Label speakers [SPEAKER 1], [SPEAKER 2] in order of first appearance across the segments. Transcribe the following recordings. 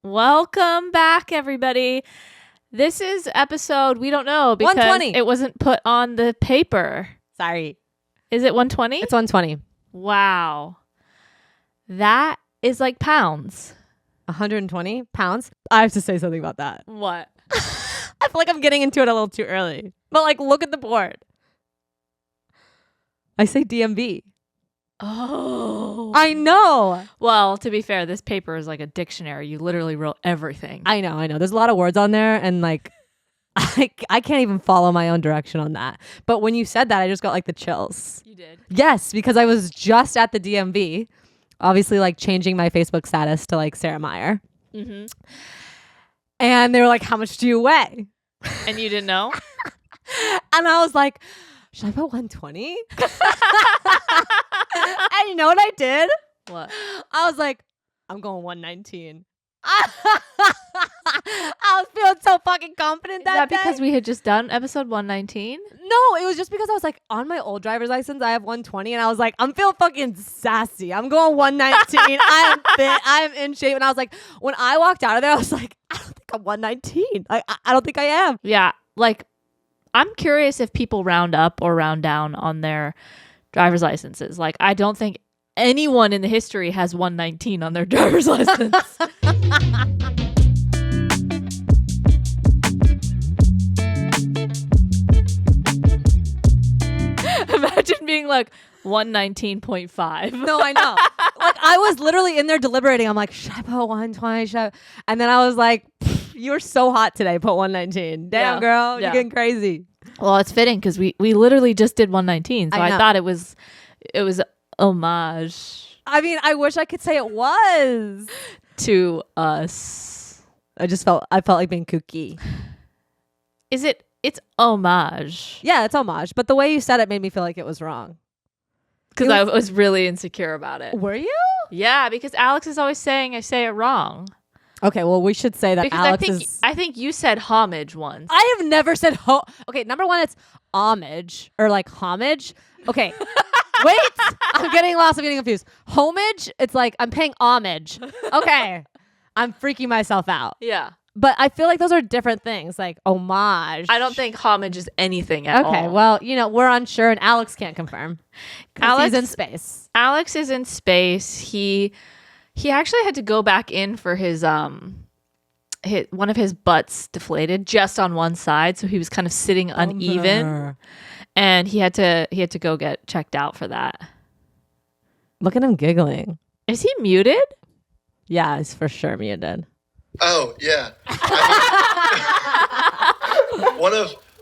[SPEAKER 1] Welcome back, everybody. This is episode, we don't know because
[SPEAKER 2] 120.
[SPEAKER 1] it wasn't put on the paper.
[SPEAKER 2] Sorry.
[SPEAKER 1] Is it 120?
[SPEAKER 2] It's 120.
[SPEAKER 1] Wow. That is like pounds.
[SPEAKER 2] 120 pounds. I have to say something about that.
[SPEAKER 1] What?
[SPEAKER 2] I feel like I'm getting into it a little too early. But like, look at the board. I say DMV.
[SPEAKER 1] Oh.
[SPEAKER 2] I know.
[SPEAKER 1] Well, to be fair, this paper is like a dictionary. You literally wrote everything.
[SPEAKER 2] I know. There's a lot of words on there and like I can't even follow my own direction on that. But when you said that, I just got like the chills.
[SPEAKER 1] You did?
[SPEAKER 2] Yes, because I was just at the DMV, obviously like changing my Facebook status to like Sarah Meyer.
[SPEAKER 1] Mm-hmm. And
[SPEAKER 2] they were like, how much do you weigh?
[SPEAKER 1] And you didn't know?
[SPEAKER 2] And I was like, should I put 120? And you know what I did?
[SPEAKER 1] What?
[SPEAKER 2] I was like, I'm going 119. I was feeling so fucking confident that day.
[SPEAKER 1] Because we had just done episode 119?
[SPEAKER 2] No, it was just because I was like, on my old driver's license, I have 120. And I was like, I'm feeling fucking sassy. I'm going 119. I'm fit. I'm in shape. And I was like, when I walked out of there, I was like, I don't think I'm 119. I don't think I am.
[SPEAKER 1] Yeah. Like, I'm curious if people round up or round down on their driver's licenses. Like, I don't think anyone in the history has 119 on their driver's license. Imagine being like 119.5.
[SPEAKER 2] No, I know. Like, I was literally in there deliberating. I'm like, should I put 120? And then I was like, you were so hot today. Put 119. Damn,
[SPEAKER 1] Yeah.
[SPEAKER 2] girl.
[SPEAKER 1] Yeah.
[SPEAKER 2] You're getting crazy.
[SPEAKER 1] Well, it's fitting because we literally just did 119. So
[SPEAKER 2] I
[SPEAKER 1] I
[SPEAKER 2] know.
[SPEAKER 1] thought it was homage
[SPEAKER 2] I mean, I wish I could say it was.
[SPEAKER 1] to us.
[SPEAKER 2] I felt like being kooky.
[SPEAKER 1] It's homage.
[SPEAKER 2] Yeah, it's homage. But the way you said it made me feel like it was wrong.
[SPEAKER 1] Because I was really insecure about it.
[SPEAKER 2] Were you?
[SPEAKER 1] Yeah, because Alex is always saying I say it wrong.
[SPEAKER 2] Okay, well, we should say that
[SPEAKER 1] Because
[SPEAKER 2] Alex
[SPEAKER 1] I think you said homage once.
[SPEAKER 2] I have never said Okay, number one, it's homage or like homage. Okay, wait. I'm getting lost. I'm getting confused. Homage, it's like I'm paying homage. Okay, I'm freaking myself out.
[SPEAKER 1] Yeah.
[SPEAKER 2] But I feel like those are different things, like homage.
[SPEAKER 1] I don't think homage is anything at all.
[SPEAKER 2] Okay, well, we're unsure, and Alex can't confirm. Alex is in space.
[SPEAKER 1] Alex is in space. He actually had to go back in for his one of his butts deflated just on one side, so he was kind of sitting uneven, and he had to go get checked out for that.
[SPEAKER 2] Look at him giggling.
[SPEAKER 1] Is he muted?
[SPEAKER 2] Yeah, he's for sure muted.
[SPEAKER 3] Oh yeah. I mean,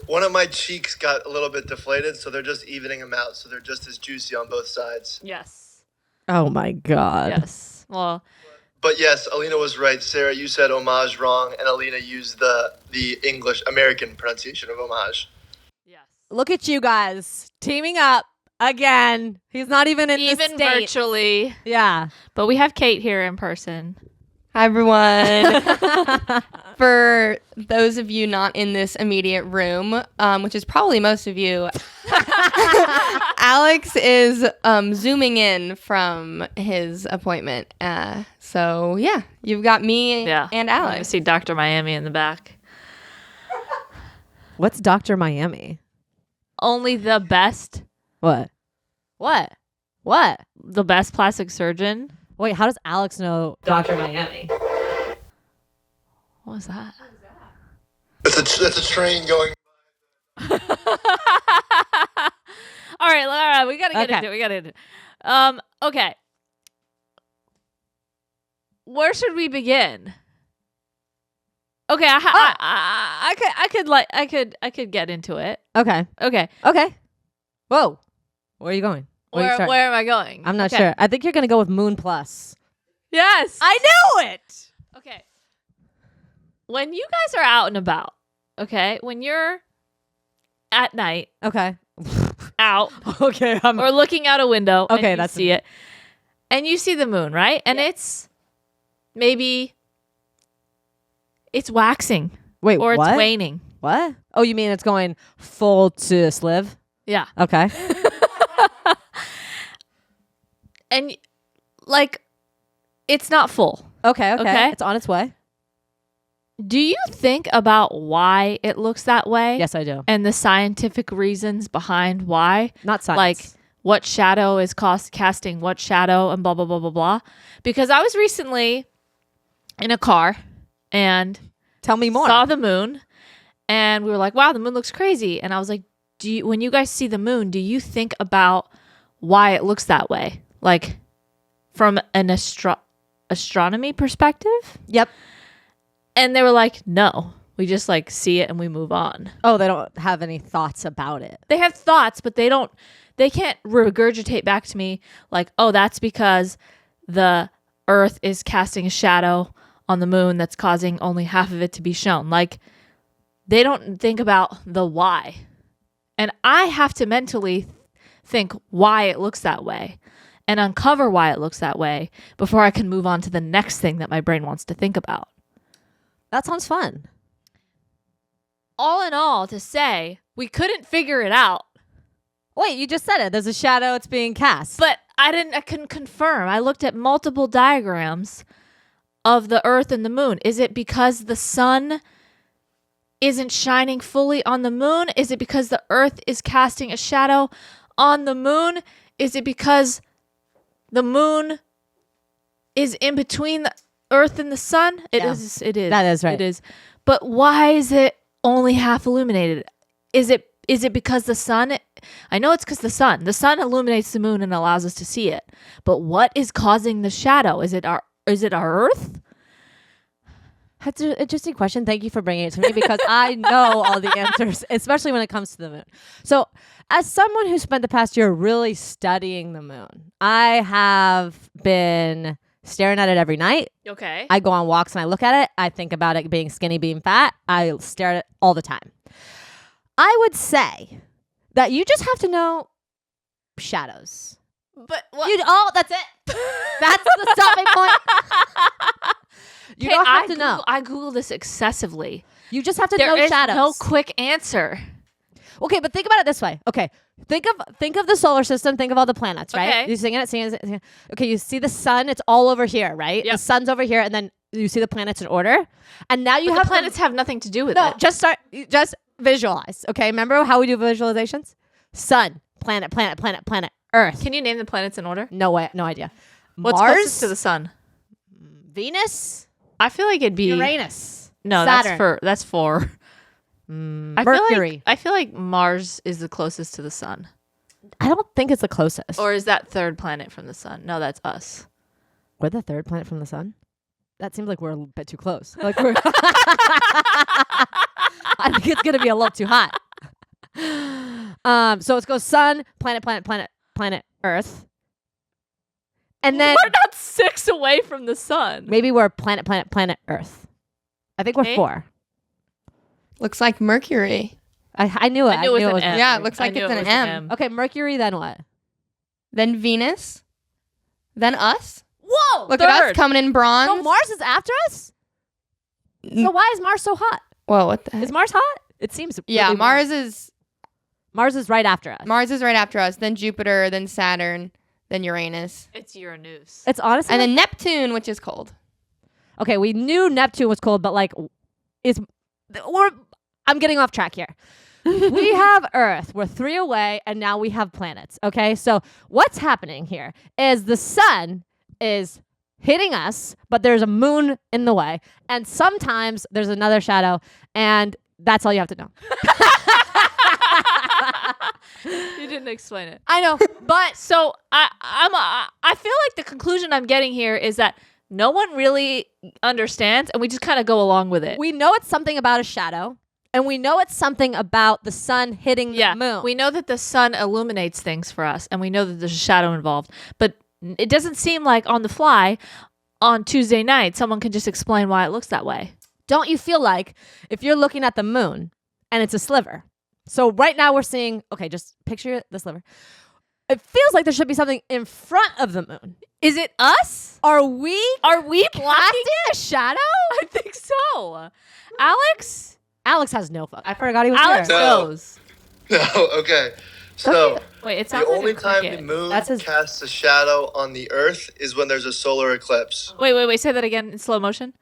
[SPEAKER 3] one of my cheeks got a little bit deflated, so they're just evening them out, so they're just as juicy on both sides.
[SPEAKER 1] Yes.
[SPEAKER 2] Oh my god.
[SPEAKER 1] Yes. Well.
[SPEAKER 3] But yes, Alina was right. Sarah, you said homage wrong, and Alina used the English American pronunciation of homage.
[SPEAKER 1] Yes.
[SPEAKER 2] Look at you guys teaming up again. He's not even in the state.
[SPEAKER 1] Virtually.
[SPEAKER 2] Yeah.
[SPEAKER 1] But we have Kate here in person.
[SPEAKER 4] Hi, everyone. For those of you not in this immediate room, which is probably most of you, Alex is zooming in from his appointment. So, yeah, you've got me and
[SPEAKER 1] I
[SPEAKER 4] Alex.
[SPEAKER 1] see Dr. Miami in the back.
[SPEAKER 2] What's Dr. Miami?
[SPEAKER 1] Only the best.
[SPEAKER 2] What?
[SPEAKER 1] The best plastic surgeon.
[SPEAKER 2] Wait, how does Alex know Dr. Miami?
[SPEAKER 1] What was that?
[SPEAKER 3] That's a train going.
[SPEAKER 1] All right, we gotta get into it. Okay. Where should we begin? Okay, I could get into it.
[SPEAKER 2] Okay. Whoa. Where are you going?
[SPEAKER 1] Where am I going?
[SPEAKER 2] I'm not sure. I think you're going to go with Moon Plus.
[SPEAKER 1] Yes.
[SPEAKER 2] I knew it.
[SPEAKER 1] Okay. When you guys are out and about, okay, when you're at night,
[SPEAKER 2] Okay.
[SPEAKER 1] out,
[SPEAKER 2] Okay.
[SPEAKER 1] or looking out a window,
[SPEAKER 2] Okay,
[SPEAKER 1] and you
[SPEAKER 2] that's
[SPEAKER 1] see it, and you see the moon, right? And it's maybe it's waxing.
[SPEAKER 2] Wait,
[SPEAKER 1] or
[SPEAKER 2] what?
[SPEAKER 1] it's waning.
[SPEAKER 2] What? Oh, you mean it's going full to sliv?
[SPEAKER 1] Yeah.
[SPEAKER 2] Okay.
[SPEAKER 1] And like, it's not full.
[SPEAKER 2] Okay.
[SPEAKER 1] Okay.
[SPEAKER 2] It's on its way.
[SPEAKER 1] Do you think about why it looks that way?
[SPEAKER 2] Yes, I do.
[SPEAKER 1] And the scientific reasons behind why?
[SPEAKER 2] Not science.
[SPEAKER 1] Like what shadow is casting what shadow and blah, blah, blah, blah, blah. Because I was recently in a car and
[SPEAKER 2] tell me more.
[SPEAKER 1] saw the moon and we were like, wow, the moon looks crazy. And I was like, when you guys see the moon, do you think about why it looks that way? Like from an astronomy perspective?
[SPEAKER 2] Yep.
[SPEAKER 1] And they were like, no, we just like see it and we move on.
[SPEAKER 2] Oh, they don't have any thoughts about it.
[SPEAKER 1] They have thoughts, but they can't regurgitate back to me like, oh, that's because the earth is casting a shadow on the moon that's causing only half of it to be shown. Like they don't think about the why. And I have to mentally think why it looks that way and uncover why it looks that way before I can move on to the next thing that my brain wants to think about.
[SPEAKER 2] That sounds fun.
[SPEAKER 1] All in all, to say, we couldn't figure it out.
[SPEAKER 2] Wait, you just said it. There's a shadow. It's being cast.
[SPEAKER 1] But I couldn't confirm. I looked at multiple diagrams of the earth and the moon. Is it because the sun isn't shining fully on the moon? Is it because the earth is casting a shadow on the moon? Is it because the moon is in between the earth and the sun? It is.
[SPEAKER 2] That is right.
[SPEAKER 1] It is. But why is it only half illuminated? Is it because the sun? I know it's because the sun illuminates the moon and allows us to see it. But what is causing the shadow? Is it our earth?
[SPEAKER 2] That's an interesting question. Thank you for bringing it to me because I know all the answers, especially when it comes to the moon. So as someone who spent the past year really studying the moon, I have been staring at it every night.
[SPEAKER 1] Okay.
[SPEAKER 2] I go on walks and I look at it. I think about it being skinny, being fat. I stare at it all the time. I would say that you just have to know shadows.
[SPEAKER 1] But what?
[SPEAKER 2] That's it. That's the stopping point. You don't have to know.
[SPEAKER 1] I Google this excessively.
[SPEAKER 2] You just have to
[SPEAKER 1] There
[SPEAKER 2] know
[SPEAKER 1] is
[SPEAKER 2] shadows.
[SPEAKER 1] no quick answer.
[SPEAKER 2] Okay, but think about it this way. Okay, think of the solar system. Think of all the planets, right?
[SPEAKER 1] Okay.
[SPEAKER 2] You're singing it. Okay, you see the sun. It's all over here, right?
[SPEAKER 1] Yep.
[SPEAKER 2] The sun's over here, and then you see the planets in order. And now you
[SPEAKER 1] But
[SPEAKER 2] have
[SPEAKER 1] the planets have nothing to do with
[SPEAKER 2] No,
[SPEAKER 1] it.
[SPEAKER 2] just visualize. Okay, remember how we do visualizations? Sun, planet, Earth.
[SPEAKER 1] Can you name the planets in order?
[SPEAKER 2] No way, no idea.
[SPEAKER 1] What's
[SPEAKER 2] Mars
[SPEAKER 1] closest to the sun?
[SPEAKER 2] Venus,
[SPEAKER 1] I feel like it'd be
[SPEAKER 2] Uranus.
[SPEAKER 1] No,
[SPEAKER 2] Saturn.
[SPEAKER 1] that's four.
[SPEAKER 2] Mercury.
[SPEAKER 1] I feel like Mars is the closest to the sun.
[SPEAKER 2] I don't think it's the closest.
[SPEAKER 1] Or is that third planet from the sun? No, that's us.
[SPEAKER 2] We're the third planet from the sun? That seems like we're a bit too close. Like we're I think it's gonna be a little too hot. So let's go sun, planet, Earth. And then
[SPEAKER 1] We're not 6 away from the sun.
[SPEAKER 2] maybe we're planet, Earth. I think we're
[SPEAKER 1] Okay.
[SPEAKER 2] 4.
[SPEAKER 4] Looks like Mercury.
[SPEAKER 2] I knew it.
[SPEAKER 1] I knew it was an
[SPEAKER 2] M.
[SPEAKER 1] M.
[SPEAKER 4] Yeah, it looks
[SPEAKER 1] I
[SPEAKER 4] like
[SPEAKER 1] knew
[SPEAKER 4] it's
[SPEAKER 1] it
[SPEAKER 4] an
[SPEAKER 1] was
[SPEAKER 4] M.
[SPEAKER 2] Okay, Mercury, then what?
[SPEAKER 4] Then Venus. Then us.
[SPEAKER 2] Whoa!
[SPEAKER 4] Look at us
[SPEAKER 1] Third.
[SPEAKER 4] coming in bronze.
[SPEAKER 2] So Mars is after us? So why is Mars so hot?
[SPEAKER 4] Whoa, what the heck?
[SPEAKER 2] Is Mars hot? It seems
[SPEAKER 4] Yeah,
[SPEAKER 2] really
[SPEAKER 4] Mars
[SPEAKER 2] is right after us.
[SPEAKER 4] is right after us. Then Jupiter. Then Saturn. Then Uranus.
[SPEAKER 1] It's Uranus.
[SPEAKER 2] It's honestly
[SPEAKER 4] And then Neptune, which is cold.
[SPEAKER 2] okay, we knew Neptune was cold, but like I'm getting off track here. We have Earth. We're 3 away, and now we have planets. Okay, so what's happening here is the sun is hitting us, but there's a moon in the way, and sometimes there's another shadow, and that's all you have to know.
[SPEAKER 1] You didn't explain it.
[SPEAKER 2] I know, but
[SPEAKER 1] So I feel like the conclusion I'm getting here is that no one really understands, and we just kind of go along with it.
[SPEAKER 2] we know it's something about a shadow, and we know it's something about the sun hitting the moon.
[SPEAKER 1] We know that the sun illuminates things for us, and we know that there's a shadow involved. But it doesn't seem like on the fly, on Tuesday night, someone can just explain why it looks that way.
[SPEAKER 2] Don't you feel like if you're looking at the moon and it's a sliver? So right now we're seeing, okay, just picture the sliver. It feels like there should be something in front of the moon.
[SPEAKER 1] Is it us?
[SPEAKER 2] Are we
[SPEAKER 1] Blocking
[SPEAKER 2] casting a shadow?
[SPEAKER 1] I think so. Alex?
[SPEAKER 2] Alex has no fuck. I forgot he was
[SPEAKER 1] Alex
[SPEAKER 2] here.
[SPEAKER 3] No.
[SPEAKER 1] knows.
[SPEAKER 3] No, okay. So
[SPEAKER 1] Wait, it
[SPEAKER 3] the
[SPEAKER 1] sounds like
[SPEAKER 3] only
[SPEAKER 1] a
[SPEAKER 3] time
[SPEAKER 1] cricket.
[SPEAKER 3] the moon
[SPEAKER 2] That's his-
[SPEAKER 3] casts a shadow on the Earth is when there's a solar eclipse.
[SPEAKER 1] Wait. Say that again in slow motion.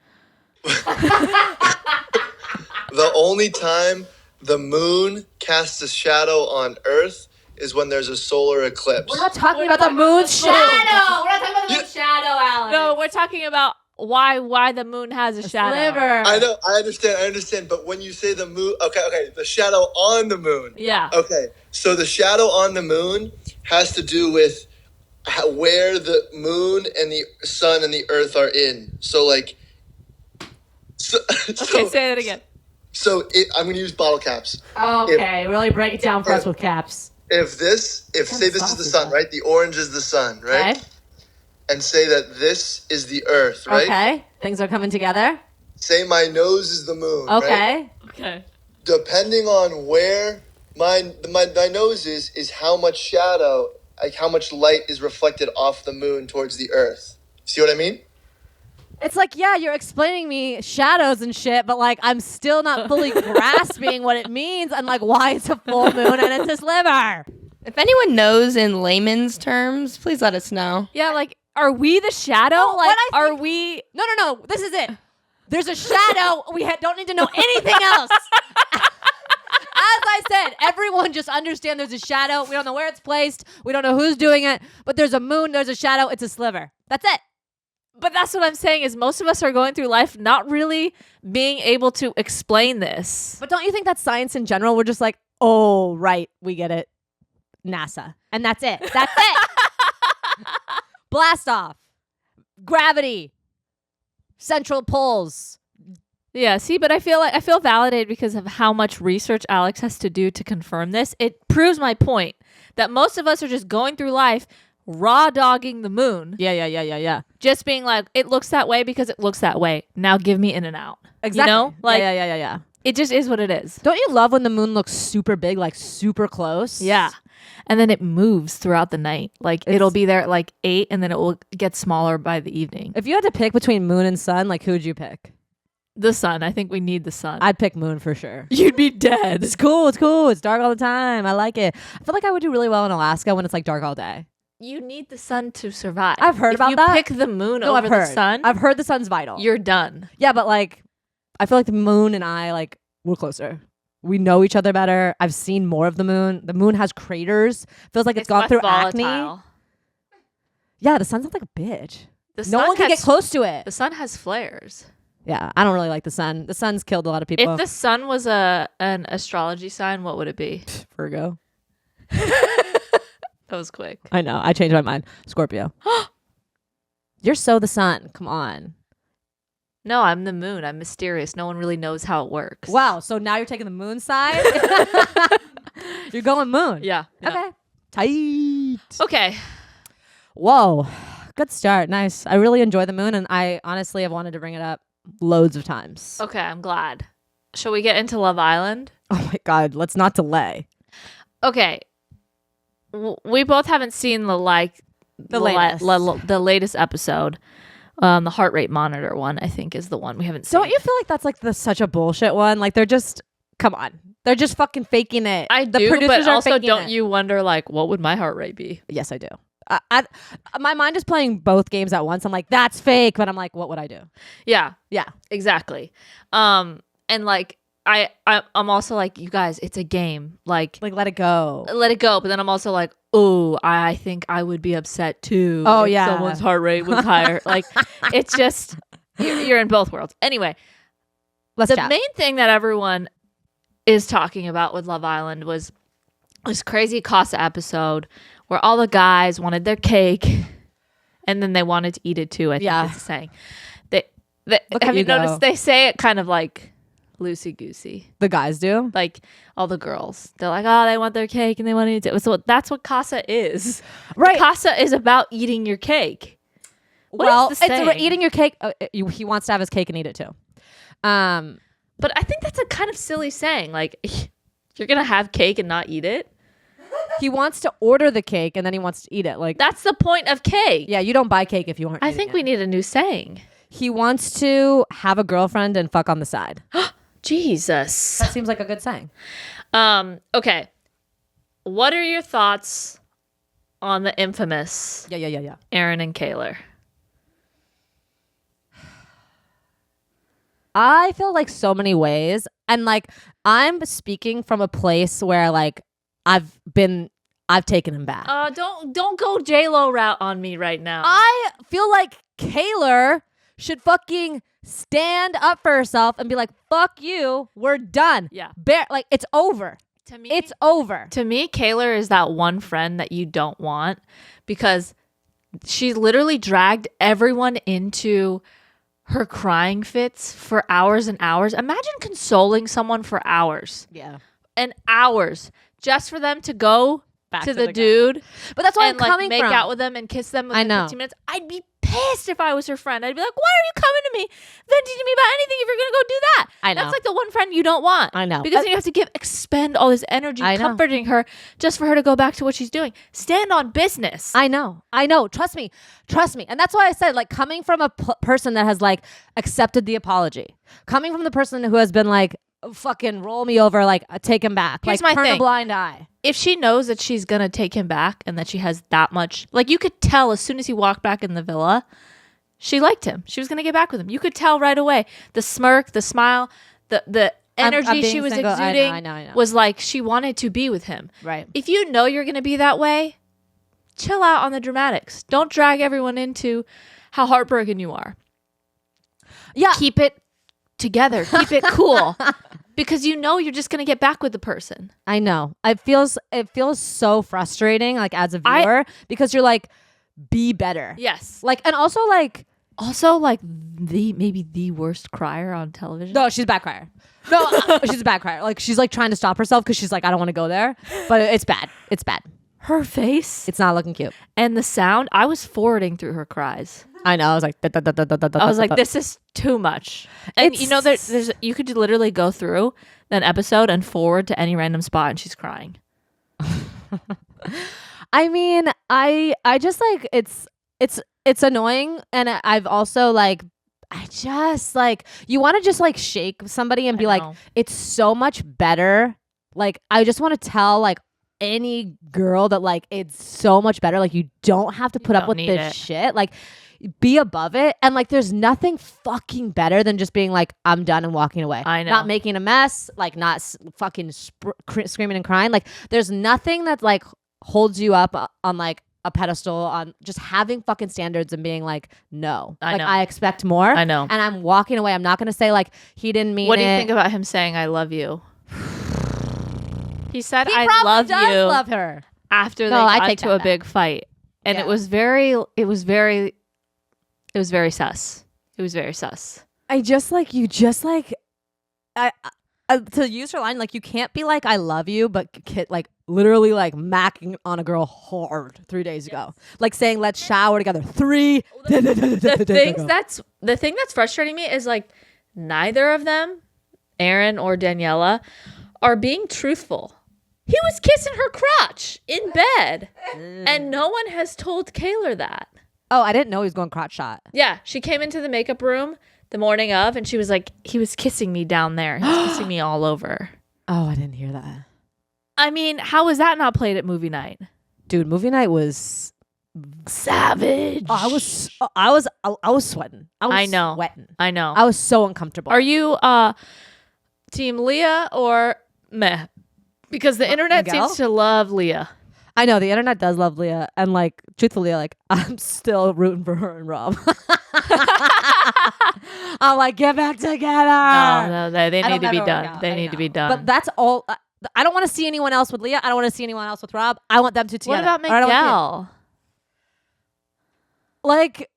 [SPEAKER 3] only time the moon casts a shadow on Earth is when there's a solar eclipse.
[SPEAKER 2] We're not talking about the moon's shadow.
[SPEAKER 1] We're not talking about the moon's shadow, Alex. No, we're talking about why the moon has a shadow.
[SPEAKER 2] Sliver.
[SPEAKER 3] I know, I understand. But when you say the moon, okay, the shadow on the moon.
[SPEAKER 1] Yeah.
[SPEAKER 3] Okay, so the shadow on the moon has to do with where the moon and the sun and the Earth are in. So like.
[SPEAKER 1] Okay, say that again.
[SPEAKER 3] So I'm going to use bottle caps.
[SPEAKER 2] Okay, really break it down for us with caps.
[SPEAKER 3] If say this is the sun, right? The orange is the sun, right?
[SPEAKER 2] Okay.
[SPEAKER 3] And say that this is the Earth, right?
[SPEAKER 2] Okay, things are coming together.
[SPEAKER 3] Say my nose is the moon,
[SPEAKER 2] Okay.
[SPEAKER 3] right?
[SPEAKER 1] Okay.
[SPEAKER 3] Depending on where my nose is how much shadow, like how much light is reflected off the moon towards the Earth. See what I mean?
[SPEAKER 2] It's like, yeah, you're explaining me shadows and shit, but like I'm still not fully grasping what it means and like why it's a full moon and it's a sliver.
[SPEAKER 4] If anyone knows in layman's terms, please let us know.
[SPEAKER 1] Yeah, like, are we the shadow?
[SPEAKER 2] No,
[SPEAKER 1] like,
[SPEAKER 2] what I
[SPEAKER 1] are
[SPEAKER 2] think-
[SPEAKER 1] we?
[SPEAKER 2] No. This is it. There's a shadow. We don't need to know anything else. As I said, everyone just understand there's a shadow. We don't know where it's placed. We don't know who's doing it. But there's a moon. There's a shadow. It's a sliver. That's it.
[SPEAKER 1] But that's what I'm saying is most of us are going through life not really being able to explain this.
[SPEAKER 2] But don't you think that's science in general? We're just like, oh, right. We get it. NASA. And that's it. That's it. Blast off. Gravity. Central poles.
[SPEAKER 1] Yeah, see, but I feel validated because of how much research Alex has to do to confirm this. It proves my point that most of us are just going through life raw dogging the moon.
[SPEAKER 2] Yeah.
[SPEAKER 1] Just being like, it looks that way because it looks that way. Now give me in and out.
[SPEAKER 2] Exactly.
[SPEAKER 1] You know? Like,
[SPEAKER 2] yeah.
[SPEAKER 1] it just is what it is.
[SPEAKER 2] Don't you love when the moon looks super big, like super close?
[SPEAKER 1] Yeah. And then it moves throughout the night. Like it'll be there at like 8 and then it will get smaller by the evening.
[SPEAKER 2] If you had to pick between moon and sun, like who'd you pick?
[SPEAKER 1] The sun. I think we need the sun.
[SPEAKER 2] I'd pick moon for sure.
[SPEAKER 1] You'd be dead.
[SPEAKER 2] It's cool. It's dark all the time. I like it. I feel like I would do really well in Alaska when it's like dark all day.
[SPEAKER 1] You need the sun to survive.
[SPEAKER 2] I've heard about that.
[SPEAKER 1] If you pick the moon
[SPEAKER 2] No,
[SPEAKER 1] over
[SPEAKER 2] I've heard.
[SPEAKER 1] the sun,
[SPEAKER 2] I've heard the sun's vital.
[SPEAKER 1] you're done.
[SPEAKER 2] Yeah, but like, I feel like the moon and I, like, we're closer. We know each other better. I've seen more of the moon. The moon has craters. Feels like it's gone
[SPEAKER 1] less
[SPEAKER 2] through
[SPEAKER 1] volatile.
[SPEAKER 2] acne. Yeah, the sun's not like a bitch.
[SPEAKER 1] The
[SPEAKER 2] No
[SPEAKER 1] sun
[SPEAKER 2] one can get
[SPEAKER 1] has-
[SPEAKER 2] close to it.
[SPEAKER 1] The sun has flares.
[SPEAKER 2] Yeah, I don't really like the sun. The sun's killed a lot of people.
[SPEAKER 1] If the sun was an astrology sign, what would it be?
[SPEAKER 2] Virgo.
[SPEAKER 1] That was quick.
[SPEAKER 2] I know. I changed my mind. Scorpio. You're so the sun. Come on.
[SPEAKER 1] No, I'm the moon. I'm mysterious. No one really knows how it works.
[SPEAKER 2] Wow. So now you're taking the moon side? You're going moon.
[SPEAKER 1] Yeah.
[SPEAKER 2] Okay. Tight.
[SPEAKER 1] Okay.
[SPEAKER 2] Whoa. Good start. Nice. I really enjoy the moon, and I honestly have wanted to bring it up loads of times.
[SPEAKER 1] Okay, I'm glad. Shall we get into Love Island?
[SPEAKER 2] Oh my God. Let's not delay.
[SPEAKER 1] Okay. We both haven't seen the latest episode. The heart rate monitor one, I think, is the one we haven't seen.
[SPEAKER 2] Don't you feel like that's like such a bullshit one? Like they're just, come on. They're just fucking faking it.
[SPEAKER 1] I
[SPEAKER 2] The
[SPEAKER 1] do,
[SPEAKER 2] producers
[SPEAKER 1] but
[SPEAKER 2] are
[SPEAKER 1] also
[SPEAKER 2] faking
[SPEAKER 1] don't
[SPEAKER 2] it.
[SPEAKER 1] you wonder, like, what would my heart rate be?
[SPEAKER 2] Yes, I do. My mind is playing both games at once. I'm like, that's fake. But I'm like, what would I do?
[SPEAKER 1] Yeah,
[SPEAKER 2] Yeah.
[SPEAKER 1] exactly. And like, I'm also like, you guys, it's a game. Like
[SPEAKER 2] Like, let it go.
[SPEAKER 1] let it go. But then I'm also like, oh, I think I would be upset too.
[SPEAKER 2] Oh,
[SPEAKER 1] if
[SPEAKER 2] yeah.
[SPEAKER 1] someone's heart rate was higher. Like, it's just you're in both worlds. Anyway,
[SPEAKER 2] Let's
[SPEAKER 1] the
[SPEAKER 2] chat.
[SPEAKER 1] main thing that everyone is talking about with Love Island was this crazy Casa episode where all the guys wanted their cake and then they wanted to eat it too. I think
[SPEAKER 2] Yeah.
[SPEAKER 1] it's saying.
[SPEAKER 2] Look
[SPEAKER 1] Have
[SPEAKER 2] at
[SPEAKER 1] you
[SPEAKER 2] you go.
[SPEAKER 1] noticed they say it kind of like loosey goosey?
[SPEAKER 2] The guys do.
[SPEAKER 1] Like all the girls, they're like, oh, they want their cake and they want to eat it. So that's what Casa is.
[SPEAKER 2] Right.
[SPEAKER 1] Casa is about eating your cake. What
[SPEAKER 2] Well,
[SPEAKER 1] is the
[SPEAKER 2] it's
[SPEAKER 1] saying?
[SPEAKER 2] eating your cake. He wants to have his cake and eat it too.
[SPEAKER 1] But I think that's a kind of silly saying. Like, you're gonna have cake and not eat it.
[SPEAKER 2] He wants to order the cake and then he wants to eat it. Like,
[SPEAKER 1] That's the point of cake.
[SPEAKER 2] yeah, you don't buy cake if you aren't.
[SPEAKER 1] I
[SPEAKER 2] eating
[SPEAKER 1] think
[SPEAKER 2] it.
[SPEAKER 1] we need a new saying.
[SPEAKER 2] He wants to have a girlfriend and fuck on the side.
[SPEAKER 1] Jesus.
[SPEAKER 2] That seems like a good saying.
[SPEAKER 1] Okay. What are your thoughts on the infamous
[SPEAKER 2] Yeah.
[SPEAKER 1] Aaron and Kaylor?
[SPEAKER 2] I feel like so many ways, and like I'm speaking from a place where like I've taken him back.
[SPEAKER 1] Don't go J-Lo route on me right now.
[SPEAKER 2] I feel like Kaylor should fucking stand up for herself and be like, fuck you, we're done.
[SPEAKER 1] Yeah.
[SPEAKER 2] Like, it's over.
[SPEAKER 1] To me,
[SPEAKER 2] It's over.
[SPEAKER 1] To me, Kaylor is that one friend that you don't want because she literally dragged everyone into her crying fits for hours and hours. Imagine consoling someone for hours
[SPEAKER 2] Yeah.
[SPEAKER 1] and hours just for them to go
[SPEAKER 2] Back
[SPEAKER 1] to
[SPEAKER 2] to
[SPEAKER 1] the
[SPEAKER 2] the
[SPEAKER 1] dude
[SPEAKER 2] But that's where
[SPEAKER 1] and
[SPEAKER 2] I'm coming
[SPEAKER 1] make
[SPEAKER 2] from.
[SPEAKER 1] out with them and kiss them
[SPEAKER 2] I
[SPEAKER 1] within
[SPEAKER 2] know.
[SPEAKER 1] 15 minutes. I'd be pissed if I was her friend. I'd be like, why are you coming to me, venting to me about anything if you're going to go do that?
[SPEAKER 2] I know.
[SPEAKER 1] That's like the one friend you don't want.
[SPEAKER 2] I know.
[SPEAKER 1] Because then you have to expend all this energy
[SPEAKER 2] I know.
[SPEAKER 1] comforting her just for her to go back to what she's doing. Stand on business.
[SPEAKER 2] I know. Trust me. And that's why I said, like, coming from a person that has like accepted the apology, coming from the person who has been like, fucking roll me over, like take him back,
[SPEAKER 1] Here's
[SPEAKER 2] like
[SPEAKER 1] my
[SPEAKER 2] turn a
[SPEAKER 1] thing.
[SPEAKER 2] blind eye.
[SPEAKER 1] If she knows that she's going to take him back and that she has that much, like you could tell as soon as he walked back in the villa, she liked him. She was going to get back with him. You could tell right away. The smirk, the smile, the energy
[SPEAKER 2] I'm
[SPEAKER 1] she
[SPEAKER 2] being
[SPEAKER 1] was
[SPEAKER 2] single.
[SPEAKER 1] exuding
[SPEAKER 2] I know.
[SPEAKER 1] was like she wanted to be with him.
[SPEAKER 2] Right.
[SPEAKER 1] If you know you're going to be that way, chill out on the dramatics. Don't drag everyone into how heartbroken you are.
[SPEAKER 2] Yeah.
[SPEAKER 1] Keep it together. Keep it cool. Because you know you're just going to get back with the person.
[SPEAKER 2] I know. It feels so frustrating, like as a viewer, because you're like, be better.
[SPEAKER 1] Yes.
[SPEAKER 2] Like, and also like,
[SPEAKER 1] maybe the worst crier on television.
[SPEAKER 2] no, she's a bad crier. No, she's a bad crier. Like, she's like trying to stop herself because she's like, I don't want to go there. But it's bad. It's bad.
[SPEAKER 1] Her face
[SPEAKER 2] It's not looking cute.
[SPEAKER 1] and the sound, I was forwarding through her cries.
[SPEAKER 2] I know. I was like,
[SPEAKER 1] I was like, this is too much. And you know, there's you could literally go through an episode and forward to any random spot and she's crying.
[SPEAKER 2] I mean, I just like it's annoying, and I've also like I just like you want to just like shake somebody and be like,
[SPEAKER 1] know.
[SPEAKER 2] it's so much better. Like I just want to tell like any girl that like it's so much better. Like you don't have to put up
[SPEAKER 1] don't
[SPEAKER 2] with
[SPEAKER 1] need
[SPEAKER 2] this
[SPEAKER 1] it.
[SPEAKER 2] shit. Like be above it, and like there's nothing fucking better than just being like I'm done and walking away.
[SPEAKER 1] I know.
[SPEAKER 2] Not making a mess, like not fucking screaming and crying. Like there's nothing that like holds you up on like a pedestal on just having fucking standards and being like no.
[SPEAKER 1] I
[SPEAKER 2] like
[SPEAKER 1] know.
[SPEAKER 2] I expect more.
[SPEAKER 1] I know.
[SPEAKER 2] And I'm walking away. I'm not gonna say like he didn't mean it.
[SPEAKER 1] What do you think about him saying "I love you"? He said
[SPEAKER 2] He
[SPEAKER 1] "I
[SPEAKER 2] probably
[SPEAKER 1] love
[SPEAKER 2] does
[SPEAKER 1] you"
[SPEAKER 2] love her.
[SPEAKER 1] after they
[SPEAKER 2] No, I
[SPEAKER 1] got
[SPEAKER 2] take
[SPEAKER 1] into
[SPEAKER 2] that
[SPEAKER 1] a
[SPEAKER 2] back.
[SPEAKER 1] big fight, and
[SPEAKER 2] Yeah.
[SPEAKER 1] it was very sus. It was very sus.
[SPEAKER 2] I just like you just like I to use her line, like you can't be like I love you, but like literally like macking on a girl hard 3 days ago, like saying let's shower together.
[SPEAKER 1] The thing that's frustrating me is like neither of them, Aaron or Daniela, are being truthful. He was kissing her crotch in bed, and no one has told Kaylor that.
[SPEAKER 2] Oh, I didn't know he was going crotch shot.
[SPEAKER 1] Yeah, she came into the makeup room the morning of, and she was like, he was kissing me down there. He was kissing me all over.
[SPEAKER 2] Oh, I didn't hear that.
[SPEAKER 1] I mean, how was that not played at movie night?
[SPEAKER 2] Dude, movie night was
[SPEAKER 1] Savage.
[SPEAKER 2] I was sweating.
[SPEAKER 1] I know.
[SPEAKER 2] Sweating.
[SPEAKER 1] I know.
[SPEAKER 2] I was so uncomfortable.
[SPEAKER 1] Are you team Leah or meh? Because the internet
[SPEAKER 2] Miguel?
[SPEAKER 1] seems to love Leah.
[SPEAKER 2] I know the internet does love Leah, and like truthfully, like I'm still rooting for her and Rob. I'm like, get back together.
[SPEAKER 1] No, they
[SPEAKER 2] I
[SPEAKER 1] need
[SPEAKER 2] don't
[SPEAKER 1] to be
[SPEAKER 2] ever work
[SPEAKER 1] done.
[SPEAKER 2] out.
[SPEAKER 1] They
[SPEAKER 2] I
[SPEAKER 1] need to
[SPEAKER 2] know.
[SPEAKER 1] be done.
[SPEAKER 2] But that's all. I don't want to see anyone else with Leah. I don't want to see anyone else with Rob. I want them two
[SPEAKER 1] what
[SPEAKER 2] together.
[SPEAKER 1] about
[SPEAKER 2] Or I don't wanna see
[SPEAKER 1] Miguel?
[SPEAKER 2] like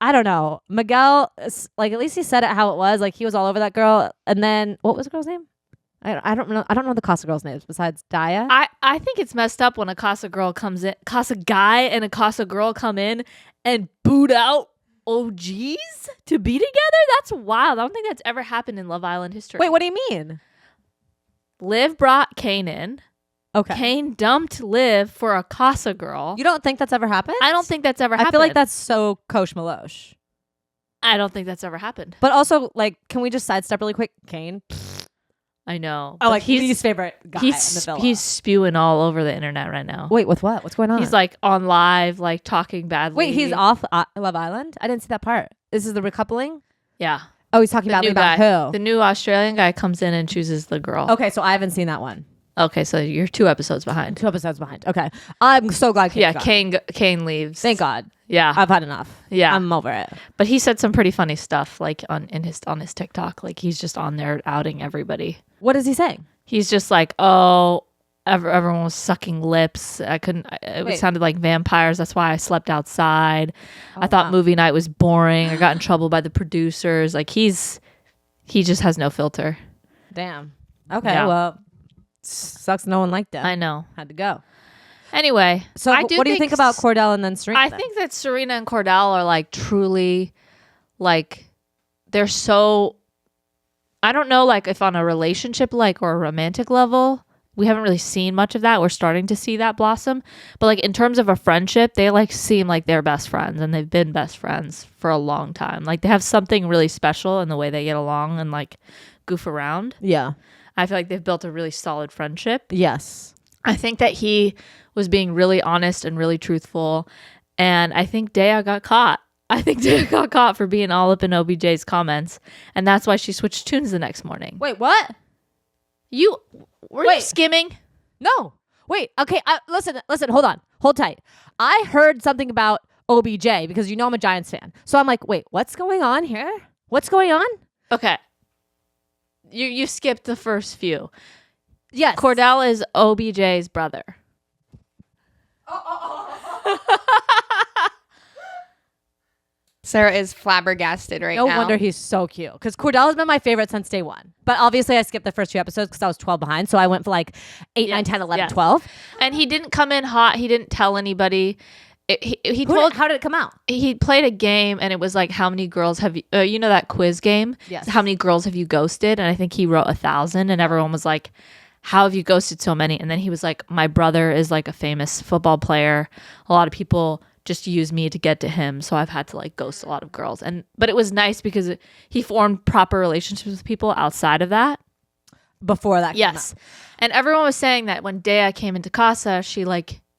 [SPEAKER 2] I don't know. Miguel, like at least he said it how it was. Like he was all over that girl. And then what was the girl's name? I don't know. I don't know the Casa girls' names besides Daya.
[SPEAKER 1] I think it's messed up when a Casa girl comes in, Casa guy and a Casa girl come in and boot out OGs to be together. That's wild. I don't think that's ever happened in Love Island history.
[SPEAKER 2] Wait, what do you mean?
[SPEAKER 1] Liv brought Kane in.
[SPEAKER 2] Okay.
[SPEAKER 1] Kane dumped Liv for a Casa girl.
[SPEAKER 2] You don't think that's ever happened?
[SPEAKER 1] I don't think that's ever happened.
[SPEAKER 2] I feel like that's so Kosh Malosh.
[SPEAKER 1] I don't think that's ever happened.
[SPEAKER 2] But also, like, can we just sidestep really quick? Kane.
[SPEAKER 1] I know.
[SPEAKER 2] Oh,
[SPEAKER 1] but
[SPEAKER 2] like he's favorite guy in the
[SPEAKER 1] he's
[SPEAKER 2] villa.
[SPEAKER 1] he's spewing all over the internet right now.
[SPEAKER 2] Wait, with what? What's going on?
[SPEAKER 1] He's like on live, like talking badly.
[SPEAKER 2] Wait, he's off Love Island? I didn't see that part. This is the recoupling?
[SPEAKER 1] Yeah.
[SPEAKER 2] Oh, he's talking
[SPEAKER 1] The new
[SPEAKER 2] about
[SPEAKER 1] guy.
[SPEAKER 2] who?
[SPEAKER 1] The new Australian guy comes in and chooses the girl.
[SPEAKER 2] Okay, so I haven't seen that one.
[SPEAKER 1] Okay, so you're 2 episodes behind.
[SPEAKER 2] 2 episodes behind. Okay, I'm so glad. Kane's gone.
[SPEAKER 1] Kane leaves.
[SPEAKER 2] Thank God.
[SPEAKER 1] Yeah,
[SPEAKER 2] I've had enough.
[SPEAKER 1] Yeah.
[SPEAKER 2] I'm over it.
[SPEAKER 1] but he said some pretty funny stuff, like on his TikTok. Like he's just on there outing everybody.
[SPEAKER 2] What is he saying?
[SPEAKER 1] He's just like, oh, everyone was sucking lips. It sounded like vampires. That's why I slept outside. I thought movie night was boring. I got in trouble by the producers. Like he just has no filter.
[SPEAKER 2] Damn. Okay,
[SPEAKER 1] Yeah.
[SPEAKER 2] well, sucks no one liked it.
[SPEAKER 1] I know.
[SPEAKER 2] Had to go.
[SPEAKER 1] Anyway,
[SPEAKER 2] So what do you think about Cordell and then Serena?
[SPEAKER 1] I think that Serena and Cordell are like truly, like, they're so. I don't know, like, if on a relationship, like, or a romantic level, we haven't really seen much of that. We're starting to see that blossom, but like in terms of a friendship, they like seem like they're best friends, and they've been best friends for a long time. Like they have something really special in the way they get along and like goof around.
[SPEAKER 2] Yeah.
[SPEAKER 1] I feel like they've built a really solid friendship.
[SPEAKER 2] Yes.
[SPEAKER 1] I think that he was being really honest and really truthful. And I think Dea got caught. I think Dea got caught for being all up in OBJ's comments. And that's why she switched tunes the next morning.
[SPEAKER 2] Wait, what?
[SPEAKER 1] You skimming?
[SPEAKER 2] No. Wait. Okay. Listen. Hold on. Hold tight. I heard something about OBJ because you know I'm a Giants fan. So I'm like, wait, what's going on here? What's going on?
[SPEAKER 1] Okay. You skipped the first few.
[SPEAKER 2] Yes.
[SPEAKER 1] Cordell is OBJ's brother.
[SPEAKER 4] Sarah is flabbergasted right now.
[SPEAKER 2] No wonder he's so cute. Because Cordell has been my favorite since day one. But obviously I skipped the first few episodes because I was 12 behind. So I went for like 8, 9, 10, 11, 12.
[SPEAKER 1] And he didn't come in hot. He didn't tell anybody.
[SPEAKER 2] How did it come out?
[SPEAKER 1] He played a game, and it was like, how many girls have you, you know that quiz game?
[SPEAKER 2] Yes.
[SPEAKER 1] How many girls have you ghosted? And I think he wrote 1,000, and everyone was like, how have you ghosted so many? And then he was like, my brother is like a famous football player. A lot of people just use me to get to him, so I've had to like ghost a lot of girls. But it was nice because he formed proper relationships with people outside of that.
[SPEAKER 2] Before that came
[SPEAKER 1] Yes.
[SPEAKER 2] out.
[SPEAKER 1] And everyone was saying that when Dea came into Casa,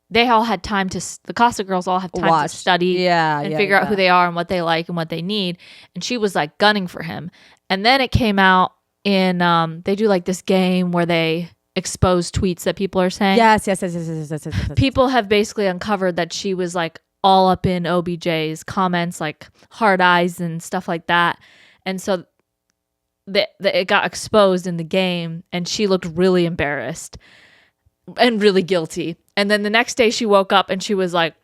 [SPEAKER 1] they all had time the Casa girls all have time to study and figure out who they are and what they like and what they need. And she was like gunning for him. And then it came out in, they do like this game where they expose tweets that people are saying.
[SPEAKER 2] Yes.
[SPEAKER 1] People have basically uncovered that she was like all up in OBJ's comments, like hard eyes and stuff like that. And so it got exposed in the game, and she looked really embarrassed and really guilty. And then the next day she woke up and she was like,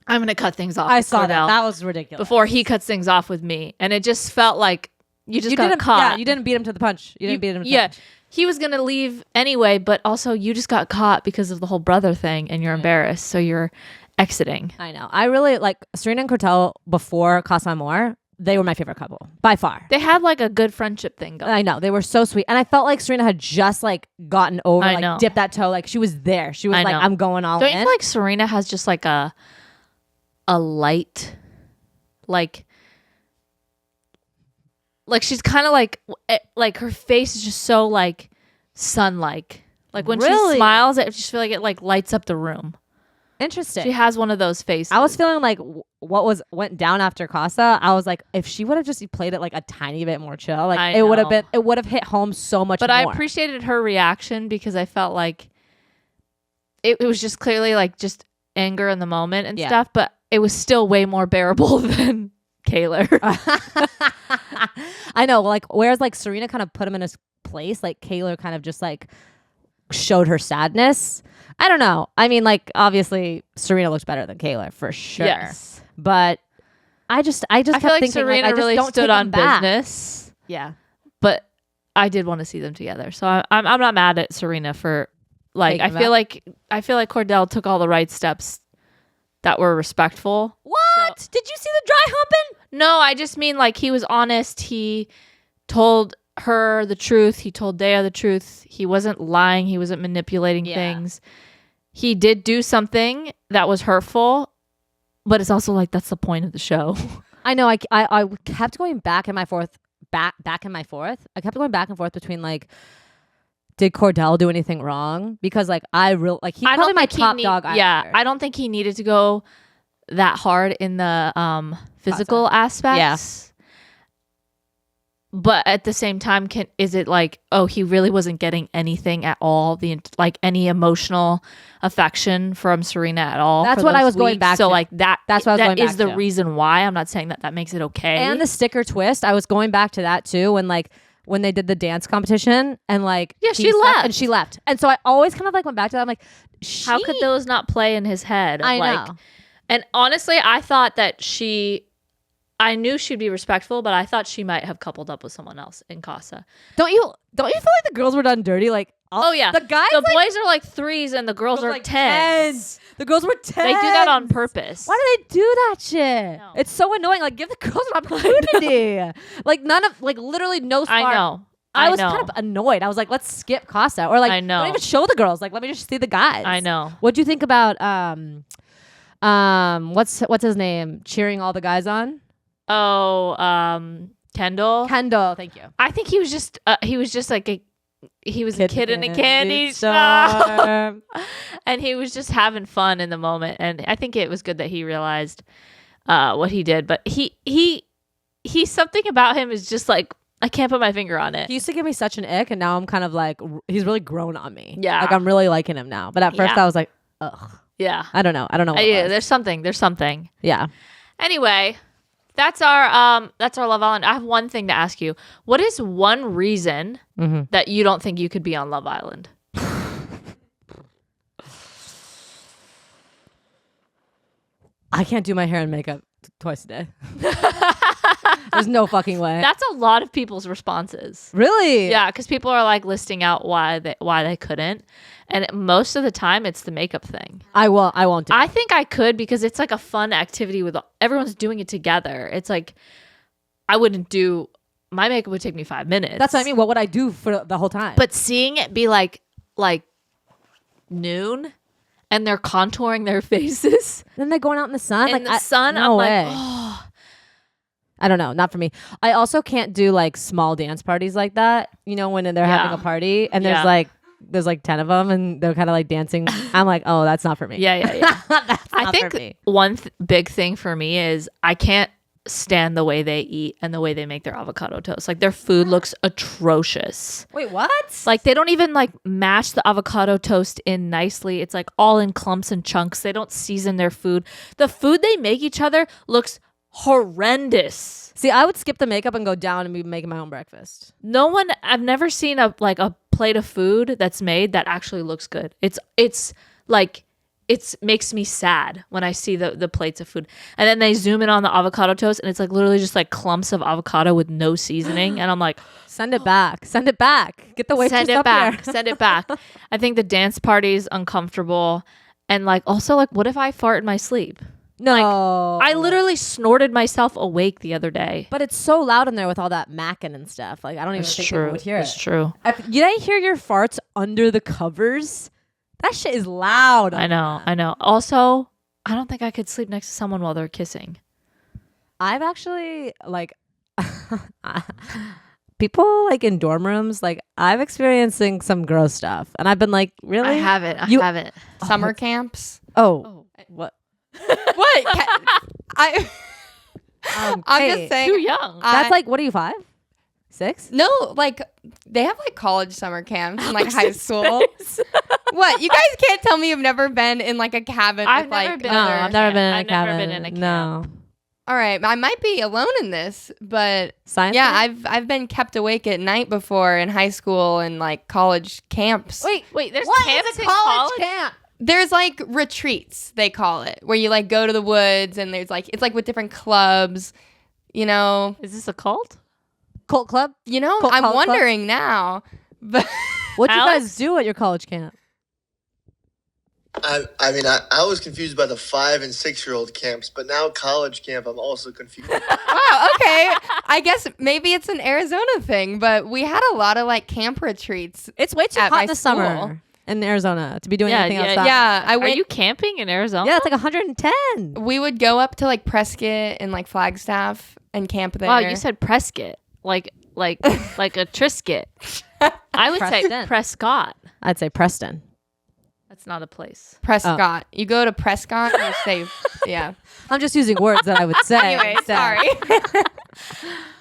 [SPEAKER 1] I'm going to cut things off.
[SPEAKER 2] I
[SPEAKER 1] with
[SPEAKER 2] saw that.
[SPEAKER 1] Cordell
[SPEAKER 2] That was ridiculous.
[SPEAKER 1] before he cuts things off with me. And it just felt like you got caught.
[SPEAKER 2] Yeah, you didn't beat him to the punch. You didn't beat him to the punch.
[SPEAKER 1] He was going to leave anyway, but also you just got caught because of the whole brother thing, and you're embarrassed. So you're exiting.
[SPEAKER 2] I know. I really like Serena and Cordell before Casa Amor. They were my favorite couple by far.
[SPEAKER 1] They had like a good friendship thing going.
[SPEAKER 2] I know. They were so sweet. And I felt like Serena had just like gotten over,
[SPEAKER 1] I
[SPEAKER 2] like
[SPEAKER 1] know.
[SPEAKER 2] dipped that toe. Like she was there. She was
[SPEAKER 1] I
[SPEAKER 2] like,
[SPEAKER 1] know.
[SPEAKER 2] I'm going all
[SPEAKER 1] Don't
[SPEAKER 2] in.
[SPEAKER 1] you feel like Serena has just like a light, like she's kind of like her face is just so like sun-like. Like when
[SPEAKER 2] Really?
[SPEAKER 1] she smiles, I just feel like it like lights up the room.
[SPEAKER 2] Interesting.
[SPEAKER 1] She has one of those faces.
[SPEAKER 2] I was feeling like what went down after Casa. I was like, if she would have just played it like a tiny bit more chill, like
[SPEAKER 1] I
[SPEAKER 2] it would have
[SPEAKER 1] know.
[SPEAKER 2] been, it would have hit home so much
[SPEAKER 1] but
[SPEAKER 2] more.
[SPEAKER 1] I appreciated her reaction because I felt like it was just clearly like just anger in the moment and stuff, but it was still way more bearable than Kaylor.
[SPEAKER 2] I know, like whereas like Serena kind of put him in his place, like Kaylor kind of just like showed her sadness. I don't know. I mean, like obviously Serena looks better than Kaylor for sure.
[SPEAKER 1] Yes.
[SPEAKER 2] But I just
[SPEAKER 1] I
[SPEAKER 2] kept
[SPEAKER 1] feel like
[SPEAKER 2] thinking
[SPEAKER 1] Serena
[SPEAKER 2] like, I just
[SPEAKER 1] really
[SPEAKER 2] don't
[SPEAKER 1] stood
[SPEAKER 2] take
[SPEAKER 1] on
[SPEAKER 2] him back.
[SPEAKER 1] business,
[SPEAKER 2] Yeah.
[SPEAKER 1] but I did want to see them together. So I'm not mad at Serena for like
[SPEAKER 2] Taking
[SPEAKER 1] I feel like Cordell took all the right steps that were respectful.
[SPEAKER 2] What? Did you see the dry humping?
[SPEAKER 1] No, I just mean like he was honest. He told her the truth. He told Dea the truth. He wasn't lying. He wasn't manipulating things. He did do something that was hurtful, but it's also like that's the point of the show.
[SPEAKER 2] I know. I kept going back and forth. I kept going back and forth between like, did Cordell do anything wrong? Because like he's probably my top dog.
[SPEAKER 1] Yeah, I don't think he needed to go that hard in the physical aspects. but at the same time, is it like, oh, he really wasn't getting anything at all, like any emotional affection from Serena at all?
[SPEAKER 2] That's
[SPEAKER 1] for
[SPEAKER 2] what I
[SPEAKER 1] those
[SPEAKER 2] was going
[SPEAKER 1] weeks?
[SPEAKER 2] back
[SPEAKER 1] So
[SPEAKER 2] to.
[SPEAKER 1] like that's
[SPEAKER 2] what I was going
[SPEAKER 1] that is
[SPEAKER 2] back
[SPEAKER 1] the
[SPEAKER 2] to.
[SPEAKER 1] reason why. I'm not saying that makes it okay.
[SPEAKER 2] And the sticker twist, I was going back to that too when they did the dance competition and
[SPEAKER 1] Yeah,
[SPEAKER 2] team
[SPEAKER 1] she
[SPEAKER 2] stuff,
[SPEAKER 1] left.
[SPEAKER 2] and she left. And so I always kind of like went back to that. I'm like,
[SPEAKER 1] how could those not play in his head?
[SPEAKER 2] I
[SPEAKER 1] like,
[SPEAKER 2] know.
[SPEAKER 1] And honestly, I thought that I knew she'd be respectful, but I thought she might have coupled up with someone else in Casa.
[SPEAKER 2] Don't you feel like the girls were done dirty? Like,
[SPEAKER 1] Oh yeah,
[SPEAKER 2] the guys,
[SPEAKER 1] the boys are like 3s and the girls are
[SPEAKER 2] like
[SPEAKER 1] 10s.
[SPEAKER 2] The girls were 10.
[SPEAKER 1] They do that on purpose.
[SPEAKER 2] Why do they do that shit?
[SPEAKER 1] No.
[SPEAKER 2] It's so annoying. Like, give the girls an opportunity. Like, literally no spark.
[SPEAKER 1] I know.
[SPEAKER 2] I was kind of annoyed. I was like, let's skip Casa. Or like,
[SPEAKER 1] I know.
[SPEAKER 2] don't even show the girls. Like, let me just see the guys.
[SPEAKER 1] I know.
[SPEAKER 2] What'd you think about what's his name? Cheering all the guys on?
[SPEAKER 1] Oh, Kendall.
[SPEAKER 2] Kendall, thank you.
[SPEAKER 1] I think he was just like a kid in a candy store. And he was just having fun in the moment. And I think it was good that he realized what he did. But he's something about him is just like, I can't put my finger on it.
[SPEAKER 2] He used to give me such an ick, and now I'm kind of like, he's really grown on me.
[SPEAKER 1] Yeah.
[SPEAKER 2] Like, I'm really liking him now. But at first I was like, ugh.
[SPEAKER 1] Yeah.
[SPEAKER 2] I don't know. What it
[SPEAKER 1] Yeah,
[SPEAKER 2] was.
[SPEAKER 1] there's something.
[SPEAKER 2] Yeah.
[SPEAKER 1] Anyway, that's our Love Island. I have one thing to ask you. What is one reason that you don't think you could be on Love Island?
[SPEAKER 2] I can't do my hair and makeup twice a day. There's no fucking way.
[SPEAKER 1] That's a lot of people's responses.
[SPEAKER 2] Really?
[SPEAKER 1] Yeah, because people are like listing out why they couldn't, and most of the time it's the makeup thing.
[SPEAKER 2] I won't do it.
[SPEAKER 1] I think I could because it's like a fun activity with everyone's doing it together. It's like I wouldn't do my makeup would take me 5 minutes.
[SPEAKER 2] That's what I mean. What would I do for the whole time?
[SPEAKER 1] But seeing it be like noon, and they're contouring their faces
[SPEAKER 2] then they're going out in the sun.
[SPEAKER 1] in the sun.
[SPEAKER 2] No
[SPEAKER 1] I'm
[SPEAKER 2] way.
[SPEAKER 1] like, oh.
[SPEAKER 2] I don't know. Not for me. I also can't do like small dance parties like that. You know, when they're having a party and there's like 10 of them and they're kind of like dancing. I'm like, oh, that's not for me.
[SPEAKER 1] Yeah.
[SPEAKER 2] That's
[SPEAKER 1] I
[SPEAKER 2] not
[SPEAKER 1] think
[SPEAKER 2] for me.
[SPEAKER 1] one big thing for me is I can't stand the way they eat and the way they make their avocado toast. Like their food looks atrocious.
[SPEAKER 2] Wait, what?
[SPEAKER 1] Like they don't even like mash the avocado toast in nicely. It's like all in clumps and chunks. They don't season their food. The food they make each other looks horrendous.
[SPEAKER 2] See, I would skip the makeup and go down and be making my own breakfast.
[SPEAKER 1] I've never seen a plate of food that's made that actually looks good. It's like it makes me sad when I see the plates of food. And then they zoom in on the avocado toast and it's like literally just like clumps of avocado with no seasoning. And I'm like,
[SPEAKER 2] Send it back. Send it back. Get the waitress
[SPEAKER 1] send it
[SPEAKER 2] up
[SPEAKER 1] back.
[SPEAKER 2] here.
[SPEAKER 1] Send it back. I think the dance party's uncomfortable. And like also like what if I fart in my sleep?
[SPEAKER 2] No.
[SPEAKER 1] I literally snorted myself awake the other day.
[SPEAKER 2] But it's so loud in there with all that macking and stuff. Like I don't even think people would hear
[SPEAKER 1] It's
[SPEAKER 2] it.
[SPEAKER 1] true.
[SPEAKER 2] Did I hear your farts under the covers? That shit is loud.
[SPEAKER 1] I know. Also, I don't think I could sleep next to someone while they're kissing.
[SPEAKER 2] I've actually like people like in dorm rooms. Like I've experiencing some gross stuff, and I've been like, really?
[SPEAKER 1] I haven't.
[SPEAKER 4] Summer camps.
[SPEAKER 2] Oh, what?
[SPEAKER 4] What? I'm
[SPEAKER 2] hey,
[SPEAKER 4] just saying.
[SPEAKER 1] Too young.
[SPEAKER 2] That's like, what are you, 5? 6?
[SPEAKER 4] No, like they have like college summer camps in like high school. What? You guys can't tell me you've never been in like a cabin
[SPEAKER 1] I've
[SPEAKER 4] with
[SPEAKER 1] never
[SPEAKER 4] like
[SPEAKER 1] been.
[SPEAKER 2] No,
[SPEAKER 1] Other
[SPEAKER 2] I've never
[SPEAKER 1] camp.
[SPEAKER 2] been in a
[SPEAKER 1] I've
[SPEAKER 2] cabin.
[SPEAKER 1] never been in a camp.
[SPEAKER 2] No.
[SPEAKER 4] All right, I might be alone in this, but
[SPEAKER 2] Science
[SPEAKER 4] yeah,
[SPEAKER 2] camp?
[SPEAKER 4] I've been kept awake at night before in high school and like college camps.
[SPEAKER 1] Wait, there's
[SPEAKER 2] What
[SPEAKER 1] camps
[SPEAKER 2] is a
[SPEAKER 1] in
[SPEAKER 2] college camp?
[SPEAKER 4] There's like retreats, they call it, where you like go to the woods and there's like it's like with different clubs, you know.
[SPEAKER 1] Is this a cult?
[SPEAKER 2] Cult club?
[SPEAKER 4] You know,
[SPEAKER 2] Cult
[SPEAKER 4] I'm
[SPEAKER 2] club?
[SPEAKER 4] wondering now. But
[SPEAKER 2] What'd you
[SPEAKER 1] Alex?
[SPEAKER 2] guys do at your college camp?
[SPEAKER 3] I mean, I was confused by the 5 and 6-year-old camps, but now college camp, I'm also confused.
[SPEAKER 4] wow, okay. I guess maybe it's an Arizona thing, but we had a lot of like camp retreats.
[SPEAKER 2] It's way too
[SPEAKER 4] At
[SPEAKER 2] hot
[SPEAKER 4] my
[SPEAKER 2] in the summer
[SPEAKER 4] school.
[SPEAKER 2] in Arizona to be doing
[SPEAKER 1] Yeah,
[SPEAKER 2] anything
[SPEAKER 1] yeah,
[SPEAKER 2] outside.
[SPEAKER 4] Yeah, I
[SPEAKER 1] Are
[SPEAKER 4] went.
[SPEAKER 1] you camping in Arizona?
[SPEAKER 2] Yeah, it's like 110.
[SPEAKER 4] We would go up to like Prescott and like Flagstaff and camp there.
[SPEAKER 1] Wow, you said Prescott, like a Triscuit. I would say
[SPEAKER 2] Preston.
[SPEAKER 1] Prescott.
[SPEAKER 2] I'd say Preston.
[SPEAKER 1] That's not a place.
[SPEAKER 4] Prescott. You go to Prescott and you say, yeah.
[SPEAKER 2] I'm just using words that I would say.
[SPEAKER 4] Anyway,
[SPEAKER 2] instead.
[SPEAKER 4] sorry.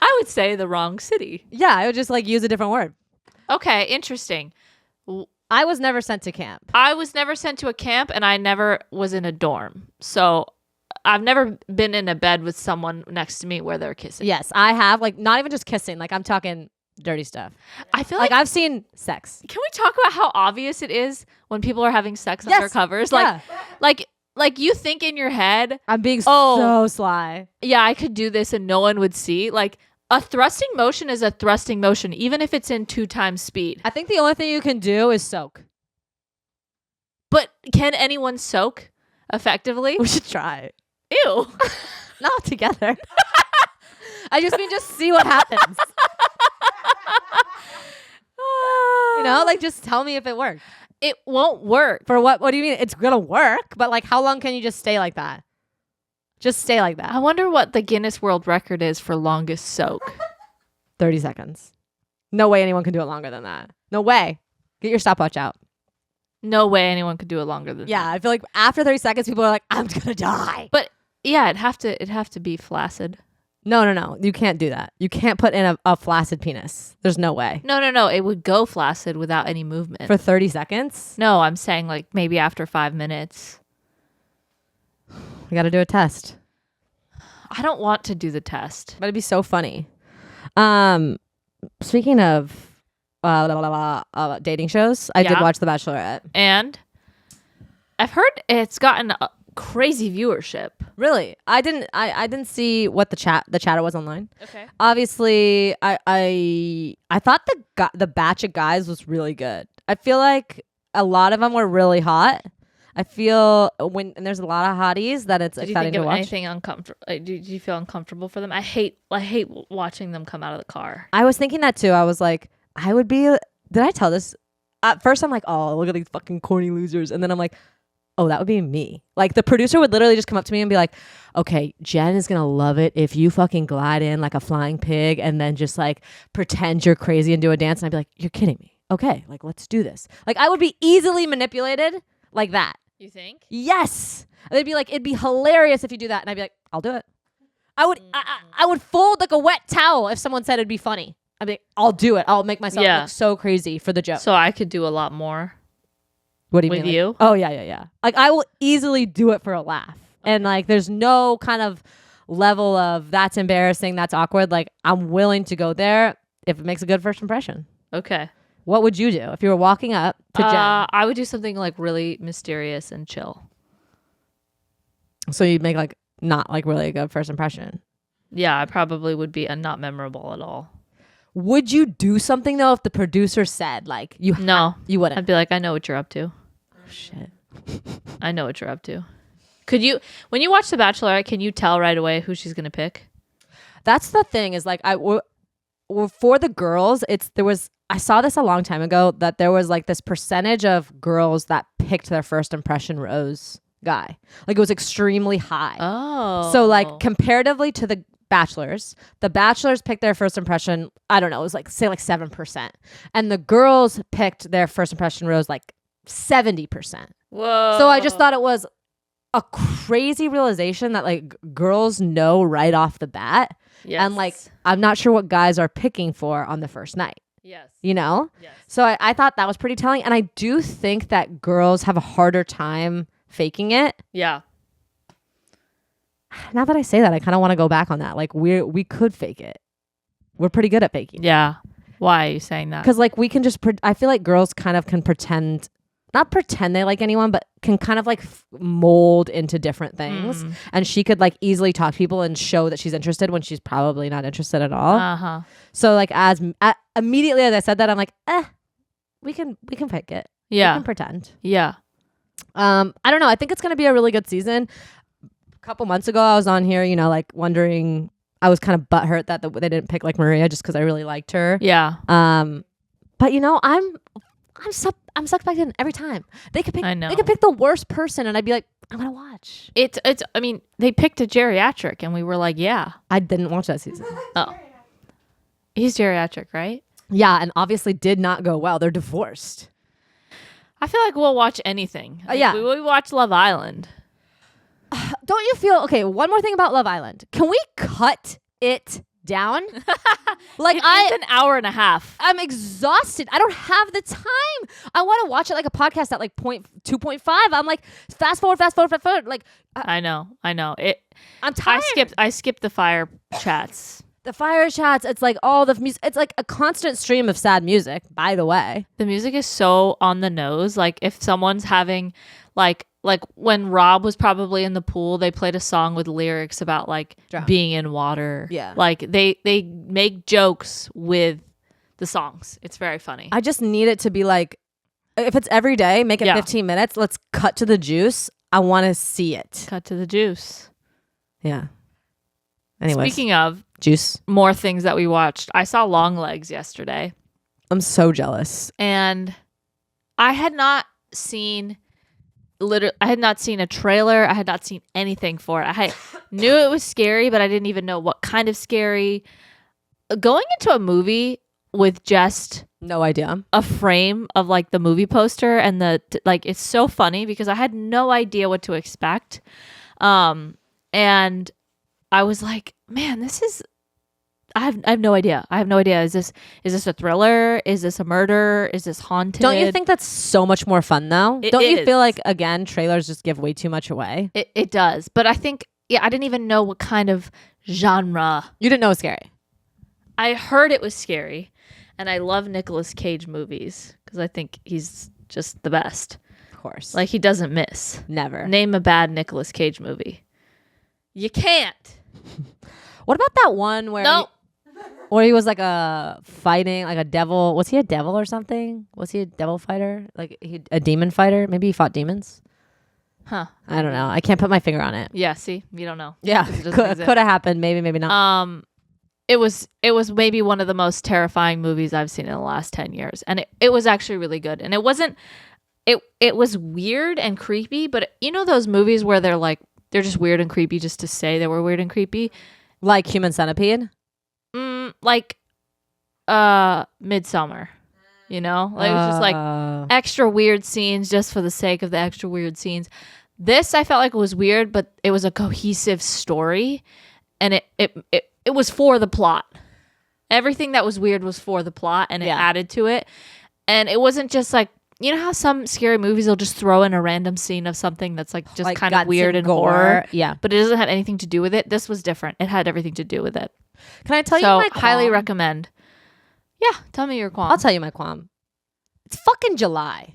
[SPEAKER 1] I would say the wrong city.
[SPEAKER 2] Yeah, I would just like use a different word.
[SPEAKER 1] Okay, interesting.
[SPEAKER 2] I was never sent to camp.
[SPEAKER 1] I was never sent to a camp, and I never was in a dorm. So I've never been in a bed with someone next to me where they're kissing.
[SPEAKER 2] Yes, I have. Like, not even just kissing. Like, I'm talking dirty stuff.
[SPEAKER 1] I feel
[SPEAKER 2] Like,
[SPEAKER 1] like
[SPEAKER 2] I've seen sex.
[SPEAKER 1] can we talk about how obvious it is when people are having sex under covers?
[SPEAKER 2] Yeah.
[SPEAKER 1] Like you think in your head,
[SPEAKER 2] I'm being
[SPEAKER 1] Oh.
[SPEAKER 2] so sly.
[SPEAKER 1] yeah, I could do this and no one would see. Like a thrusting motion is a thrusting motion, even if it's in 2 times speed.
[SPEAKER 2] I think the only thing you can do is soak.
[SPEAKER 1] But can anyone soak effectively?
[SPEAKER 2] We should try.
[SPEAKER 1] Ew.
[SPEAKER 2] Not together. I just mean just see what happens. You know, like just tell me if it worked.
[SPEAKER 1] It won't work.
[SPEAKER 2] For what? What do you mean? It's gonna work, but like, how long can you just stay like that? Just stay like that.
[SPEAKER 1] I wonder what the Guinness World Record is for longest soak.
[SPEAKER 2] 30 seconds. No way anyone can do it longer than that. No way. Get your stopwatch out.
[SPEAKER 1] No way anyone could do it longer than
[SPEAKER 2] Yeah,
[SPEAKER 1] that.
[SPEAKER 2] I feel like after 30 seconds, people are like, I'm gonna die.
[SPEAKER 1] But yeah, it'd have to be flaccid.
[SPEAKER 2] No. You can't do that. You can't put in a flaccid penis. There's no way.
[SPEAKER 1] No. It would go flaccid without any movement.
[SPEAKER 2] For 30 seconds?
[SPEAKER 1] No, I'm saying like maybe after 5 minutes.
[SPEAKER 2] We gotta do a test.
[SPEAKER 1] I don't want to do the test.
[SPEAKER 2] But it'd be so funny. Speaking of dating shows, I did
[SPEAKER 1] Yeah.
[SPEAKER 2] watch The Bachelorette.
[SPEAKER 1] And I've heard it's gotten a crazy viewership.
[SPEAKER 2] Really? I didn't see what the chatter was online.
[SPEAKER 1] Okay.
[SPEAKER 2] Obviously, I thought the batch of guys was really good. I feel like a lot of them were really hot. I feel and there's a lot of hotties that it's
[SPEAKER 1] Did you
[SPEAKER 2] exciting
[SPEAKER 1] think
[SPEAKER 2] to
[SPEAKER 1] of
[SPEAKER 2] watch.
[SPEAKER 1] anything uncomfortable? Did you feel uncomfortable for them? I hate watching them come out of the car.
[SPEAKER 2] I was thinking that too. I was like, I would be. Did I tell this? At first, I'm like, oh, look at these fucking corny losers, and then I'm like, oh, that would be me. Like the producer would literally just come up to me and be like, okay, Jen is gonna love it if you fucking glide in like a flying pig and then just like pretend you're crazy and do a dance. And I'd be like, you're kidding me. Okay, like let's do this. Like I would be easily manipulated like that.
[SPEAKER 1] You think?
[SPEAKER 2] Yes. They'd be like, it'd be hilarious if you do that. And I'd be like, I'll do it. I would fold like a wet towel if someone said it'd be funny. I'd be like, I'll do it. I'll make myself
[SPEAKER 1] Yeah.
[SPEAKER 2] look so crazy for the joke.
[SPEAKER 1] So I could do a lot more.
[SPEAKER 2] What do you
[SPEAKER 1] with
[SPEAKER 2] mean? Like,
[SPEAKER 1] you?
[SPEAKER 2] oh, yeah. Like I will easily do it for a laugh. And like there's no kind of level of that's embarrassing, that's awkward. Like I'm willing to go there if it makes a good first impression.
[SPEAKER 1] Okay.
[SPEAKER 2] What would you do if you were walking up to Jen?
[SPEAKER 1] I would do something like really mysterious and chill.
[SPEAKER 2] So you'd make like not like really a good first impression.
[SPEAKER 1] Yeah, I probably would be not memorable at all.
[SPEAKER 2] Would you do something though if the producer said like you you wouldn't?
[SPEAKER 1] I'd be like, I know what you're up to.
[SPEAKER 2] Oh, shit.
[SPEAKER 1] I know what you're up to. Could you, when you watch The Bachelorette, can you tell right away who she's gonna pick?
[SPEAKER 2] That's the thing is like for the girls, I saw this a long time ago that there was like this percentage of girls that picked their first impression rose guy. Like it was extremely high.
[SPEAKER 1] Oh.
[SPEAKER 2] So like comparatively to the bachelors picked their first impression, I don't know, it was like say like 7%. And the girls picked their first impression rose like 70%.
[SPEAKER 1] Whoa.
[SPEAKER 2] So I just thought it was a crazy realization that like girls know right off the bat.
[SPEAKER 1] Yes.
[SPEAKER 2] And like I'm not sure what guys are picking for on the first night.
[SPEAKER 1] Yes.
[SPEAKER 2] You know?
[SPEAKER 1] Yes.
[SPEAKER 2] So I thought that was pretty telling. And I do think that girls have a harder time faking it.
[SPEAKER 1] Yeah.
[SPEAKER 2] Now that I say that, I kind of want to go back on that. Like we could fake it. We're pretty good at faking.
[SPEAKER 1] Yeah. Why are you saying that?
[SPEAKER 2] Because like we can just, I feel like girls kind of can pretend, not pretend they like anyone, but can kind of like mold into different things. And she could like easily talk to people and show that she's interested when she's probably not interested at all.
[SPEAKER 1] Uh-huh.
[SPEAKER 2] So like immediately as I said that, I'm like, we can fake it.
[SPEAKER 1] Yeah.
[SPEAKER 2] We can pretend.
[SPEAKER 1] Yeah.
[SPEAKER 2] I don't know. I think it's going to be a really good season. A couple months ago, I was on here, you know, like wondering, I was kind of butthurt that they didn't pick like Maria just because I really liked her.
[SPEAKER 1] Yeah.
[SPEAKER 2] But you know, I'm suspecting every time. They could pick.
[SPEAKER 1] I know.
[SPEAKER 2] They could pick the worst person, and I'd be like, I'm gonna watch.
[SPEAKER 1] It's. I mean, they picked a geriatric, and we were like, yeah.
[SPEAKER 2] I didn't watch that season.
[SPEAKER 1] Oh. He's geriatric, right?
[SPEAKER 2] Yeah, and obviously did not go well. They're divorced.
[SPEAKER 1] I feel like we'll watch anything.
[SPEAKER 2] Yeah.
[SPEAKER 1] We watch Love Island.
[SPEAKER 2] Don't you feel okay? One more thing about Love Island. Can we cut it down? Like
[SPEAKER 1] It's an hour and a half.
[SPEAKER 2] I'm exhausted. I don't have the time. I want to watch it like a podcast at like 2.5. I'm like fast forward. Like
[SPEAKER 1] I know.
[SPEAKER 2] I'm tired.
[SPEAKER 1] I skipped the fire chats.
[SPEAKER 2] The fire chats. It's like all the music. It's like a constant stream of sad music. By the way,
[SPEAKER 1] The music is so on the nose. Like if someone's having like when Rob was probably in the pool, they played a song with lyrics about like
[SPEAKER 2] Drown.
[SPEAKER 1] being in water.
[SPEAKER 2] Yeah.
[SPEAKER 1] Like they make jokes with the songs. It's very funny.
[SPEAKER 2] I just need it to be like, if it's every day, make it
[SPEAKER 1] Yeah.
[SPEAKER 2] 15 minutes. Let's cut to the juice. I want to see it.
[SPEAKER 1] Cut to the juice.
[SPEAKER 2] Yeah. Anyways,
[SPEAKER 1] Speaking of
[SPEAKER 2] juice.
[SPEAKER 1] more things that we watched, I saw Longlegs yesterday.
[SPEAKER 2] I'm so jealous.
[SPEAKER 1] And I had not seen a trailer. I had not seen anything for it. I knew it was scary, but I didn't even know what kind of scary. Going into a movie with just
[SPEAKER 2] No idea.
[SPEAKER 1] a frame of like the movie poster and it's so funny because I had no idea what to expect. And I was like, man, this is I have no idea. Is this a thriller? Is this a murder? Is this haunted?
[SPEAKER 2] Don't you think that's so much more fun though?
[SPEAKER 1] It
[SPEAKER 2] Don't you
[SPEAKER 1] is.
[SPEAKER 2] feel like, again, trailers just give way too much away?
[SPEAKER 1] It does? But I think I didn't even know what kind of genre.
[SPEAKER 2] You didn't know it was scary.
[SPEAKER 1] I heard it was scary, and I love Nicolas Cage movies because I think he's just the best.
[SPEAKER 2] Of course.
[SPEAKER 1] Like he doesn't miss.
[SPEAKER 2] Never.
[SPEAKER 1] Name a bad Nicolas Cage movie. You can't.
[SPEAKER 2] What about that one where
[SPEAKER 1] No.
[SPEAKER 2] where he was like fighting like a devil? Was he a devil or something? Was he a devil fighter? Like a demon fighter? Maybe he fought demons?
[SPEAKER 1] Huh.
[SPEAKER 2] I don't know. I can't put my finger on it.
[SPEAKER 1] Yeah, see? You don't know.
[SPEAKER 2] Yeah.
[SPEAKER 1] It doesn't
[SPEAKER 2] Could
[SPEAKER 1] exist.
[SPEAKER 2] have happened. Maybe not.
[SPEAKER 1] It was maybe one of the most terrifying movies I've seen in the last 10 years. And it was actually really good. And it was weird and creepy, but you know those movies where they're just weird and creepy just to say they were weird and creepy?
[SPEAKER 2] Like Human Centipede?
[SPEAKER 1] Like Midsummer. You know? Like it was just like extra weird scenes just for the sake of the extra weird scenes. This I felt like it was weird, but it was a cohesive story, and it was for the plot. Everything that was weird was for the plot, and it added to it. And it wasn't just like, you know how some scary movies will just throw in a random scene of something that's like just kind of
[SPEAKER 2] guts
[SPEAKER 1] weird and
[SPEAKER 2] gore.
[SPEAKER 1] horror,
[SPEAKER 2] Yeah.
[SPEAKER 1] but it doesn't have anything to do with it. This was different. It had everything to do with it.
[SPEAKER 2] Can I tell you
[SPEAKER 1] So
[SPEAKER 2] my
[SPEAKER 1] highly
[SPEAKER 2] qualm?
[SPEAKER 1] recommend. Yeah, tell me your qualm.
[SPEAKER 2] I'll tell you my qualm. It's fucking July.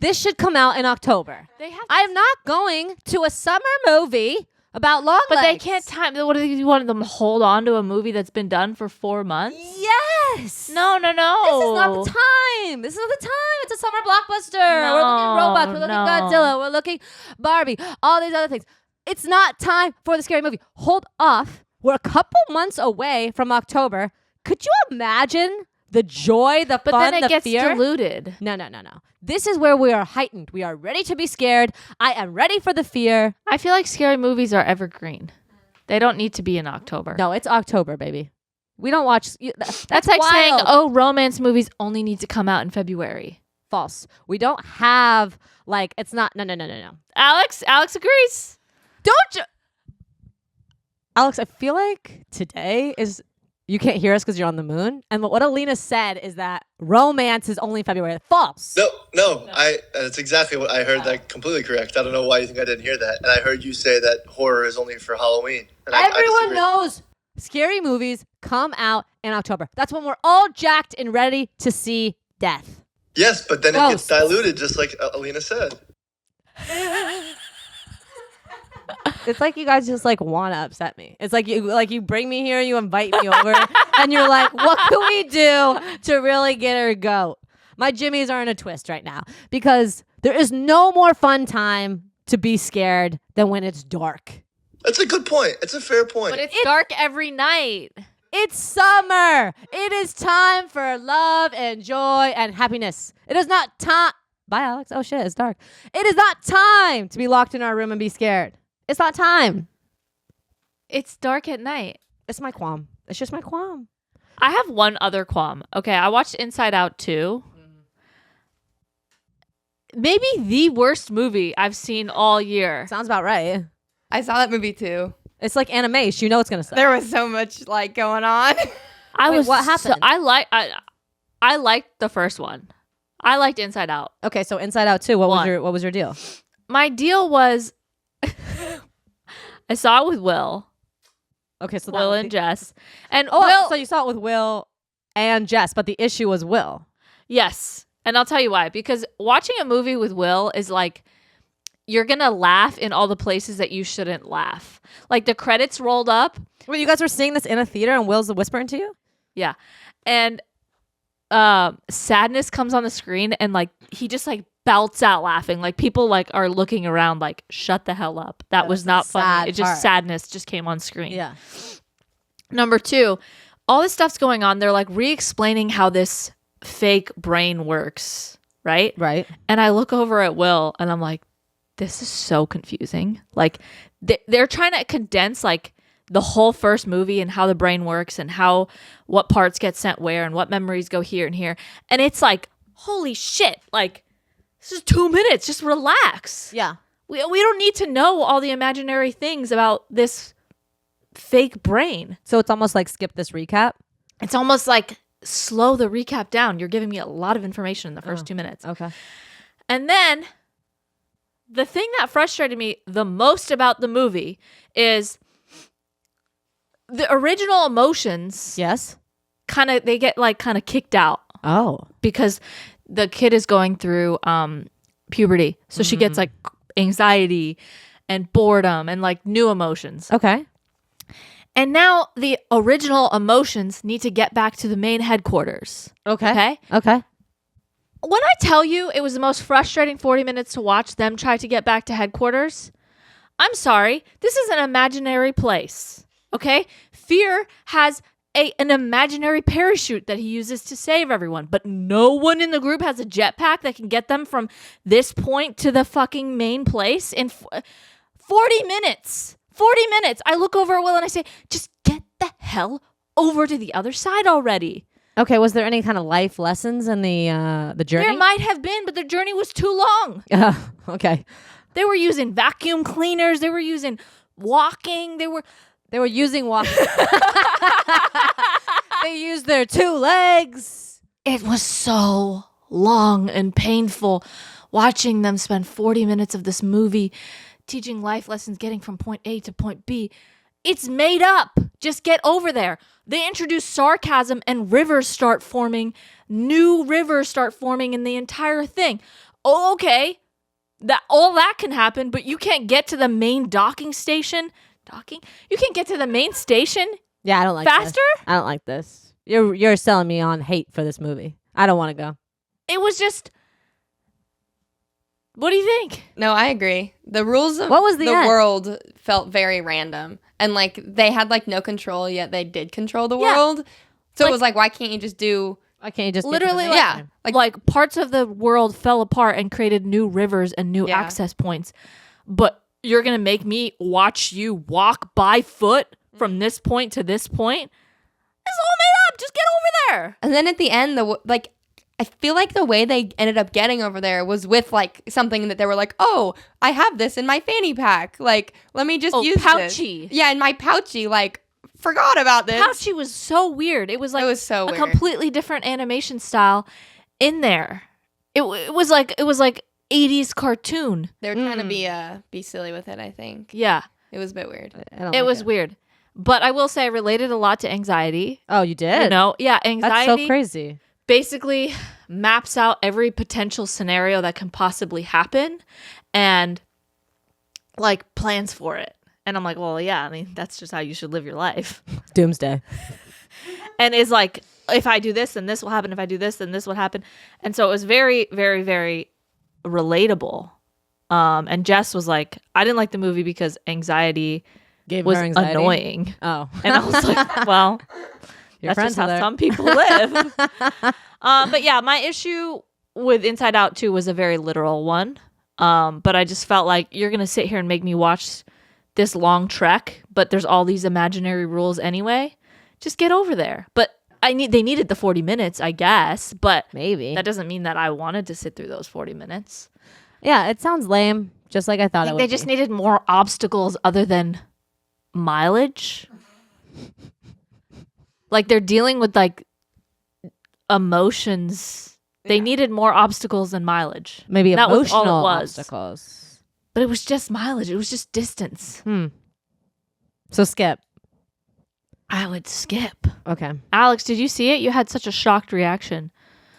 [SPEAKER 2] This should come out in October.
[SPEAKER 1] They have,
[SPEAKER 2] I am not going to a summer movie about long
[SPEAKER 1] but they
[SPEAKER 2] legs.
[SPEAKER 1] can't time. What do you want them to hold on to a movie that's been done for 4 months?
[SPEAKER 2] Yes.
[SPEAKER 1] No.
[SPEAKER 2] This is not the time. This is not the time. It's a summer blockbuster. We're looking robots. We're looking Godzilla. We're looking Barbie. All these other things. It's not time for the scary movie. Hold off. We're a couple months away from October. Could you imagine the joy, the
[SPEAKER 1] But
[SPEAKER 2] fun,
[SPEAKER 1] then it
[SPEAKER 2] the
[SPEAKER 1] gets
[SPEAKER 2] fear?
[SPEAKER 1] diluted.
[SPEAKER 2] No. This is where we are heightened. We are ready to be scared. I am ready for the fear.
[SPEAKER 1] I feel like scary movies are evergreen. They don't need to be in October.
[SPEAKER 2] No, it's October, baby. We don't watch.
[SPEAKER 1] That's like
[SPEAKER 2] wild.
[SPEAKER 1] saying, oh, romance movies only need to come out in February.
[SPEAKER 2] False. We don't have it's not. No.
[SPEAKER 1] Alex agrees.
[SPEAKER 2] Don't you, Alex? I feel like today is. You can't hear us because you're on the moon. And what Alina said is that romance is only February. False.
[SPEAKER 3] No. That's exactly what I heard. That completely correct. I don't know why you think I didn't hear that. And I heard you say that horror is only for Halloween. And I
[SPEAKER 2] Everyone
[SPEAKER 3] disagree.
[SPEAKER 2] knows scary movies come out in October. That's when we're all jacked and ready to see death.
[SPEAKER 3] Yes, but then it gets
[SPEAKER 2] Ghosts.
[SPEAKER 3] diluted, just like Alina said.
[SPEAKER 2] It's like you guys just want to upset me. It's like you bring me here, you invite me over, and you're like, what can we do to really get her goat? My jimmies are in a twist right now because there is no more fun time to be scared than when it's dark.
[SPEAKER 3] That's a good point. It's a fair point.
[SPEAKER 1] But it's dark every night.
[SPEAKER 2] It's summer. It is time for love and joy and happiness. It is not time. Bye, Alex. Oh, shit. It's dark. It is not time to be locked in our room and be scared. It's not time.
[SPEAKER 1] It's dark at night.
[SPEAKER 2] It's my qualm. It's just my qualm.
[SPEAKER 1] I have one other qualm. Okay, I watched Inside Out 2. maybe the worst movie I've seen all year.
[SPEAKER 2] Sounds about right.
[SPEAKER 4] I saw that movie too.
[SPEAKER 2] It's like animation. You know it's gonna suck.
[SPEAKER 4] There was so much like going on.
[SPEAKER 2] What happened?
[SPEAKER 1] I liked the first one. I liked Inside Out.
[SPEAKER 2] Okay, so Inside Out 2. What
[SPEAKER 1] One.
[SPEAKER 2] was your deal?
[SPEAKER 1] My deal was I saw it with Will.
[SPEAKER 2] Okay, so
[SPEAKER 1] Will and Jess. And
[SPEAKER 2] Oh,
[SPEAKER 1] Will,
[SPEAKER 2] so you saw it with Will and Jess, but the issue was Will.
[SPEAKER 1] yes. And I'll tell you why. Because watching a movie with Will is like, you're going to laugh in all the places that you shouldn't laugh. Like the credits rolled up.
[SPEAKER 2] Wait, you guys were seeing this in a theater and Will's whispering to you?
[SPEAKER 1] Yeah. And sadness comes on the screen and like he just like belts out laughing. Like people like are looking around like, shut the hell up. That was not funny. It just sadness just came on screen.
[SPEAKER 2] Yeah.
[SPEAKER 1] Number 2, all this stuff's going on. They're like re-explaining how this fake brain works, right?
[SPEAKER 2] Right.
[SPEAKER 1] And I look over at Will and I'm like, this is so confusing. Like they're trying to condense like the whole first movie and how the brain works and how what parts get sent where and what memories go here and here. And it's like, holy shit. Like this is 2 minutes. Just relax.
[SPEAKER 2] Yeah.
[SPEAKER 1] We don't need to know all the imaginary things about this fake brain.
[SPEAKER 2] So it's almost like skip this recap.
[SPEAKER 1] It's almost like slow the recap down. You're giving me a lot of information in the first 2 minutes.
[SPEAKER 2] Okay.
[SPEAKER 1] And then the thing that frustrated me the most about the movie is the original emotions
[SPEAKER 2] Yes.
[SPEAKER 1] they get like kind of kicked out
[SPEAKER 2] Oh.
[SPEAKER 1] because the kid is going through puberty. So she gets like anxiety and boredom and like new emotions.
[SPEAKER 2] Okay.
[SPEAKER 1] And now the original emotions need to get back to the main headquarters.
[SPEAKER 2] Okay.
[SPEAKER 1] Okay?
[SPEAKER 2] Okay.
[SPEAKER 1] When I tell you it was the most frustrating 40 minutes to watch them try to get back to headquarters, I'm sorry. This is an imaginary place. Okay? Fear has an imaginary parachute that he uses to save everyone, but no one in the group has a jetpack that can get them from this point to the fucking main place in 40 minutes. 40 minutes. I look over at Will and I say, just get the hell over to the other side already.
[SPEAKER 2] Okay. Was there any kind of life lessons in the journey?
[SPEAKER 1] There might have been, but the journey was too long.
[SPEAKER 2] Okay.
[SPEAKER 1] They were using vacuum cleaners. They were using walking. They were
[SPEAKER 2] using walk. They used their 2 legs.
[SPEAKER 1] It was so long and painful watching them spend 40 minutes of this movie teaching life lessons, getting from point A to point B. It's made up. Just get over there. They introduce sarcasm and rivers start forming. New rivers start forming in the entire thing. Oh, okay. All that can happen, but you can't get to the main docking station. Docking? You can't get to the main station
[SPEAKER 2] Yeah, I don't like
[SPEAKER 1] faster?
[SPEAKER 2] This. I don't like this. You're selling me on hate for this movie. I don't want to go.
[SPEAKER 1] It was just... What do you think?
[SPEAKER 4] No, I agree. The rules of
[SPEAKER 2] What was the end?
[SPEAKER 4] world felt very random. And like they had like no control, yet they did control the
[SPEAKER 1] Yeah.
[SPEAKER 4] world. So
[SPEAKER 1] Like-
[SPEAKER 4] it was like, why can't you just do
[SPEAKER 2] Why can't you just
[SPEAKER 1] Literally,
[SPEAKER 2] get to the
[SPEAKER 1] like,
[SPEAKER 2] main
[SPEAKER 4] yeah.
[SPEAKER 1] like parts of the world fell apart and created new rivers and new
[SPEAKER 4] Yeah.
[SPEAKER 1] access points. But you're going to make me watch you walk by foot from this point to this point? It's all made up. Just get over there.
[SPEAKER 4] And then at the end, I feel like the way they ended up getting over there was with like something that they were like, oh, I have this in my fanny pack. Like, let me just use
[SPEAKER 1] pouchy.
[SPEAKER 4] this. Yeah, in my pouchy. Like, forgot about this.
[SPEAKER 1] Pouchy was so weird. It was like
[SPEAKER 4] It was so
[SPEAKER 1] a
[SPEAKER 4] weird.
[SPEAKER 1] completely different animation style in there. It was like 80s cartoon.
[SPEAKER 4] They were trying to be silly with it, I think.
[SPEAKER 1] Yeah,
[SPEAKER 4] It was a bit weird.
[SPEAKER 2] I don't
[SPEAKER 1] it
[SPEAKER 2] like
[SPEAKER 1] was weird. But I will say I related a lot to anxiety.
[SPEAKER 2] Oh, you did?
[SPEAKER 1] You know, yeah,
[SPEAKER 2] That's
[SPEAKER 1] anxiety
[SPEAKER 2] so crazy.
[SPEAKER 1] basically maps out every potential scenario that can possibly happen and like plans for it. And I'm like, well, yeah, I mean, that's just how you should live your life.
[SPEAKER 2] Doomsday.
[SPEAKER 1] And it's like, if I do this, then this will happen. If I do this, then this will happen. And so it was very, very, very relatable. And Jess was like, I didn't like the movie because anxiety
[SPEAKER 2] Gave
[SPEAKER 1] was
[SPEAKER 2] her anxiety.
[SPEAKER 1] annoying.
[SPEAKER 2] Oh.
[SPEAKER 1] And I was like, well,
[SPEAKER 2] Your
[SPEAKER 1] that's just
[SPEAKER 2] friends
[SPEAKER 1] how
[SPEAKER 2] are there.
[SPEAKER 1] some people live. But yeah, my issue with Inside Out 2 was a very literal one. But I just felt like you're going to sit here and make me watch this long trek, but there's all these imaginary rules anyway. Just get over there. But they needed the 40 minutes, I guess, but
[SPEAKER 2] Maybe.
[SPEAKER 1] that doesn't mean that I wanted to sit through those 40 minutes.
[SPEAKER 2] Yeah, it sounds lame, just like I thought
[SPEAKER 1] I
[SPEAKER 2] it
[SPEAKER 1] think
[SPEAKER 2] would
[SPEAKER 1] they just
[SPEAKER 2] be.
[SPEAKER 1] needed more obstacles other than mileage. Like they're dealing with like emotions. They needed more obstacles than mileage.
[SPEAKER 2] Maybe
[SPEAKER 1] that was
[SPEAKER 2] emotional
[SPEAKER 1] all it was.
[SPEAKER 2] obstacles.
[SPEAKER 1] But it was just mileage. It was just distance.
[SPEAKER 2] So skip.
[SPEAKER 1] I would skip.
[SPEAKER 2] Okay.
[SPEAKER 1] Alex, did you see it? You had such a shocked reaction.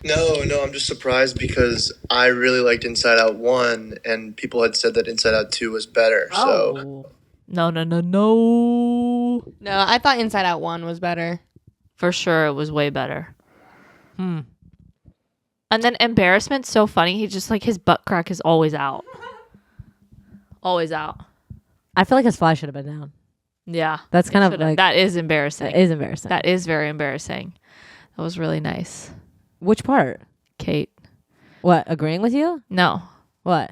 [SPEAKER 3] No, I'm just surprised because I really liked Inside Out 1 and people had said that Inside Out 2 was better. So
[SPEAKER 1] No.
[SPEAKER 4] No, I thought Inside Out 1 was better.
[SPEAKER 1] For sure, it was way better. And then embarrassment's so funny. He just like his butt crack is always out. Always out.
[SPEAKER 2] I feel like his fly should have been down.
[SPEAKER 1] Yeah.
[SPEAKER 2] That's kind of like
[SPEAKER 1] that is embarrassing.
[SPEAKER 2] It is embarrassing.
[SPEAKER 1] That is very embarrassing. That was really nice.
[SPEAKER 2] Which part?
[SPEAKER 1] Kate.
[SPEAKER 2] What? Agreeing with you?
[SPEAKER 1] No.
[SPEAKER 2] What?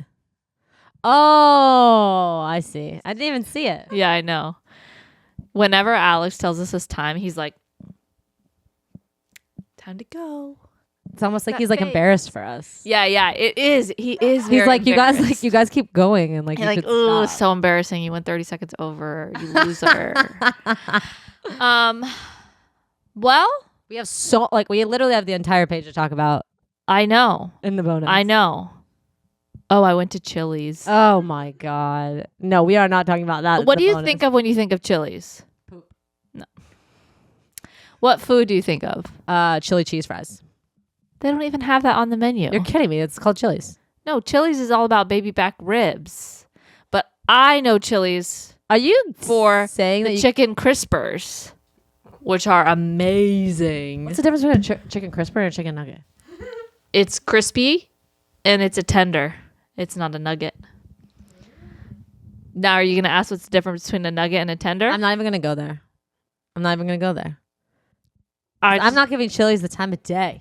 [SPEAKER 2] Oh, I see. I didn't even see it.
[SPEAKER 1] Yeah, I know. Whenever Alex tells us his time, he's like, time to go.
[SPEAKER 2] It's almost like
[SPEAKER 1] That
[SPEAKER 2] he's like
[SPEAKER 1] face.
[SPEAKER 2] embarrassed for us.
[SPEAKER 1] Yeah, it is. He is very
[SPEAKER 2] He's like,
[SPEAKER 1] embarrassed.
[SPEAKER 2] you guys keep going and like,
[SPEAKER 1] He's
[SPEAKER 2] you
[SPEAKER 1] like,
[SPEAKER 2] should
[SPEAKER 1] ooh,
[SPEAKER 2] stop.
[SPEAKER 1] so embarrassing. You went 30 seconds over. You loser. Well,
[SPEAKER 2] We have we literally have the entire page to talk about
[SPEAKER 1] I know.
[SPEAKER 2] in the bonus.
[SPEAKER 1] I know. Oh, I went to Chili's.
[SPEAKER 2] Oh my God. No, we are not talking about that.
[SPEAKER 1] What do you think of when you think of Chili's?
[SPEAKER 2] Poop.
[SPEAKER 1] No. What food do you think of?
[SPEAKER 2] Chili cheese fries.
[SPEAKER 1] They don't even have that on the menu.
[SPEAKER 2] You're kidding me. It's called Chili's.
[SPEAKER 1] No, Chili's is all about baby back ribs. But I know Chili's
[SPEAKER 2] Are you
[SPEAKER 1] for
[SPEAKER 2] saying that
[SPEAKER 1] the
[SPEAKER 2] you
[SPEAKER 1] chicken crispers, which are amazing.
[SPEAKER 2] What's the difference between a chicken crisper and a chicken nugget?
[SPEAKER 1] It's crispy and it's a tender. It's not a nugget. Now, are you going to ask what's the difference between a nugget and a tender?
[SPEAKER 2] I'm not even gonna go there. I'm
[SPEAKER 1] I'm
[SPEAKER 2] not giving Chili's the time of day.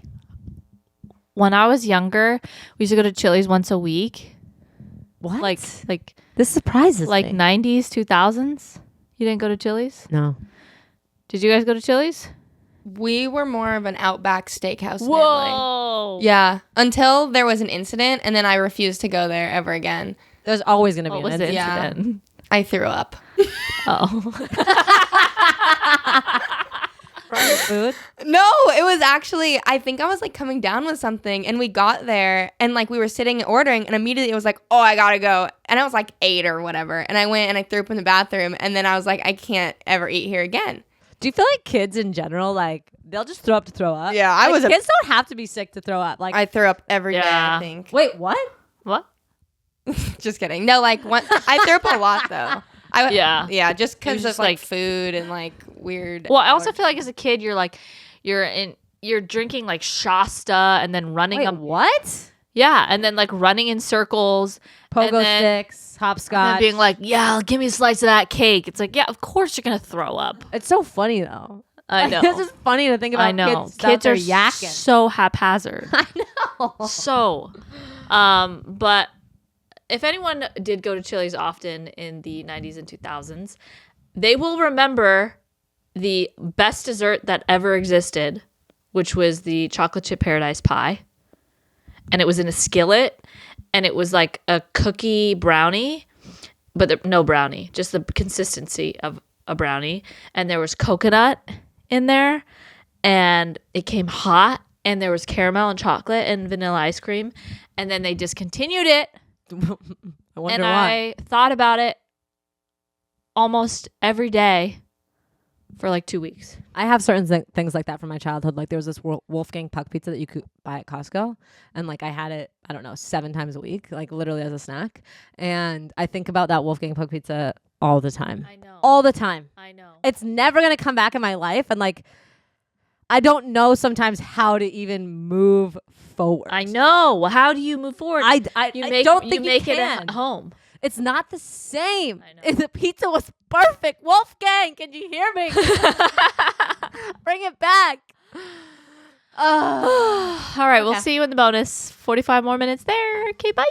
[SPEAKER 1] When I was younger, we used to go to Chili's once a week.
[SPEAKER 2] What?
[SPEAKER 1] Like
[SPEAKER 2] This surprises
[SPEAKER 1] like
[SPEAKER 2] me.
[SPEAKER 1] 90s, 2000s. You didn't go to Chili's?
[SPEAKER 2] No.
[SPEAKER 1] Did you guys go to Chili's?
[SPEAKER 4] We were more of an Outback Steakhouse family.
[SPEAKER 1] Whoa.
[SPEAKER 4] Yeah, until there was an incident, and then I refused to go there ever again.
[SPEAKER 2] There's always gonna be
[SPEAKER 1] What
[SPEAKER 2] an
[SPEAKER 1] was the
[SPEAKER 4] Yeah.
[SPEAKER 1] incident?
[SPEAKER 4] I threw up.
[SPEAKER 1] Oh.
[SPEAKER 2] food.
[SPEAKER 4] No, it was actually, I think I was like coming down with something, and we got there, and like we were sitting and ordering, and immediately it was like, oh, I gotta go. And I was like 8 or whatever, and I went and I threw up in the bathroom, and then I was like, I can't ever eat here again.
[SPEAKER 2] Do you feel like kids in general, like they'll just throw up to throw up?
[SPEAKER 4] Yeah, I
[SPEAKER 2] Like,
[SPEAKER 4] was a-
[SPEAKER 2] kids don't have to be sick to throw up. Like,
[SPEAKER 4] I threw up every day,
[SPEAKER 1] Yeah.
[SPEAKER 4] I think.
[SPEAKER 2] wait, what?
[SPEAKER 1] What?
[SPEAKER 4] Just kidding. No, like I threw up a lot though.
[SPEAKER 1] Yeah.
[SPEAKER 4] Just
[SPEAKER 1] It was
[SPEAKER 4] because of
[SPEAKER 1] just,
[SPEAKER 4] like
[SPEAKER 1] like-
[SPEAKER 4] food and like weird.
[SPEAKER 1] Well, I also feel like as a kid, you're drinking like Shasta and then running
[SPEAKER 2] Wait,
[SPEAKER 1] up.
[SPEAKER 2] what?
[SPEAKER 1] Yeah. And then like running in circles.
[SPEAKER 2] Pogo
[SPEAKER 1] and then,
[SPEAKER 2] sticks,
[SPEAKER 1] And
[SPEAKER 2] hopscotch.
[SPEAKER 1] then being like, yeah, give me a slice of that cake. It's like, yeah, of course you're going to throw up.
[SPEAKER 2] It's so funny though.
[SPEAKER 1] I know.
[SPEAKER 2] It's just funny to think about.
[SPEAKER 1] I know.
[SPEAKER 2] Kids, out
[SPEAKER 1] Kids
[SPEAKER 2] there
[SPEAKER 1] are
[SPEAKER 2] yakking.
[SPEAKER 1] so haphazard.
[SPEAKER 2] I know.
[SPEAKER 1] So, but if anyone did go to Chili's often in the 90s and 2000s, they will remember the best dessert that ever existed, which was the chocolate chip paradise pie. And it was in a skillet, and it was like a cookie brownie, but no brownie, just the consistency of a brownie. And there was coconut in there, and it came hot, and there was caramel and chocolate and vanilla ice cream. And then they discontinued it.
[SPEAKER 2] I wonder
[SPEAKER 1] And
[SPEAKER 2] why.
[SPEAKER 1] I thought about it almost every day for like 2 weeks.
[SPEAKER 2] I have certain things like that from my childhood. Like there was this Wolfgang Puck pizza that you could buy at Costco, and like I had it, I don't know, 7 times a week, like literally as a snack. And I think about that Wolfgang Puck pizza all the time.
[SPEAKER 1] I know.
[SPEAKER 2] All the time.
[SPEAKER 1] I know.
[SPEAKER 2] It's never gonna come back in my life, and like I don't know sometimes how to even move forward.
[SPEAKER 1] I know. Well, how do you move forward?
[SPEAKER 2] I don't think
[SPEAKER 1] you make it
[SPEAKER 2] can.
[SPEAKER 1] at home.
[SPEAKER 2] It's not the same.
[SPEAKER 1] I know.
[SPEAKER 2] And the pizza was perfect. Wolfgang, can you hear me? Bring it back.
[SPEAKER 1] All right, we'll
[SPEAKER 2] Okay.
[SPEAKER 1] see you in the bonus. 45 more minutes there. Okay, bye.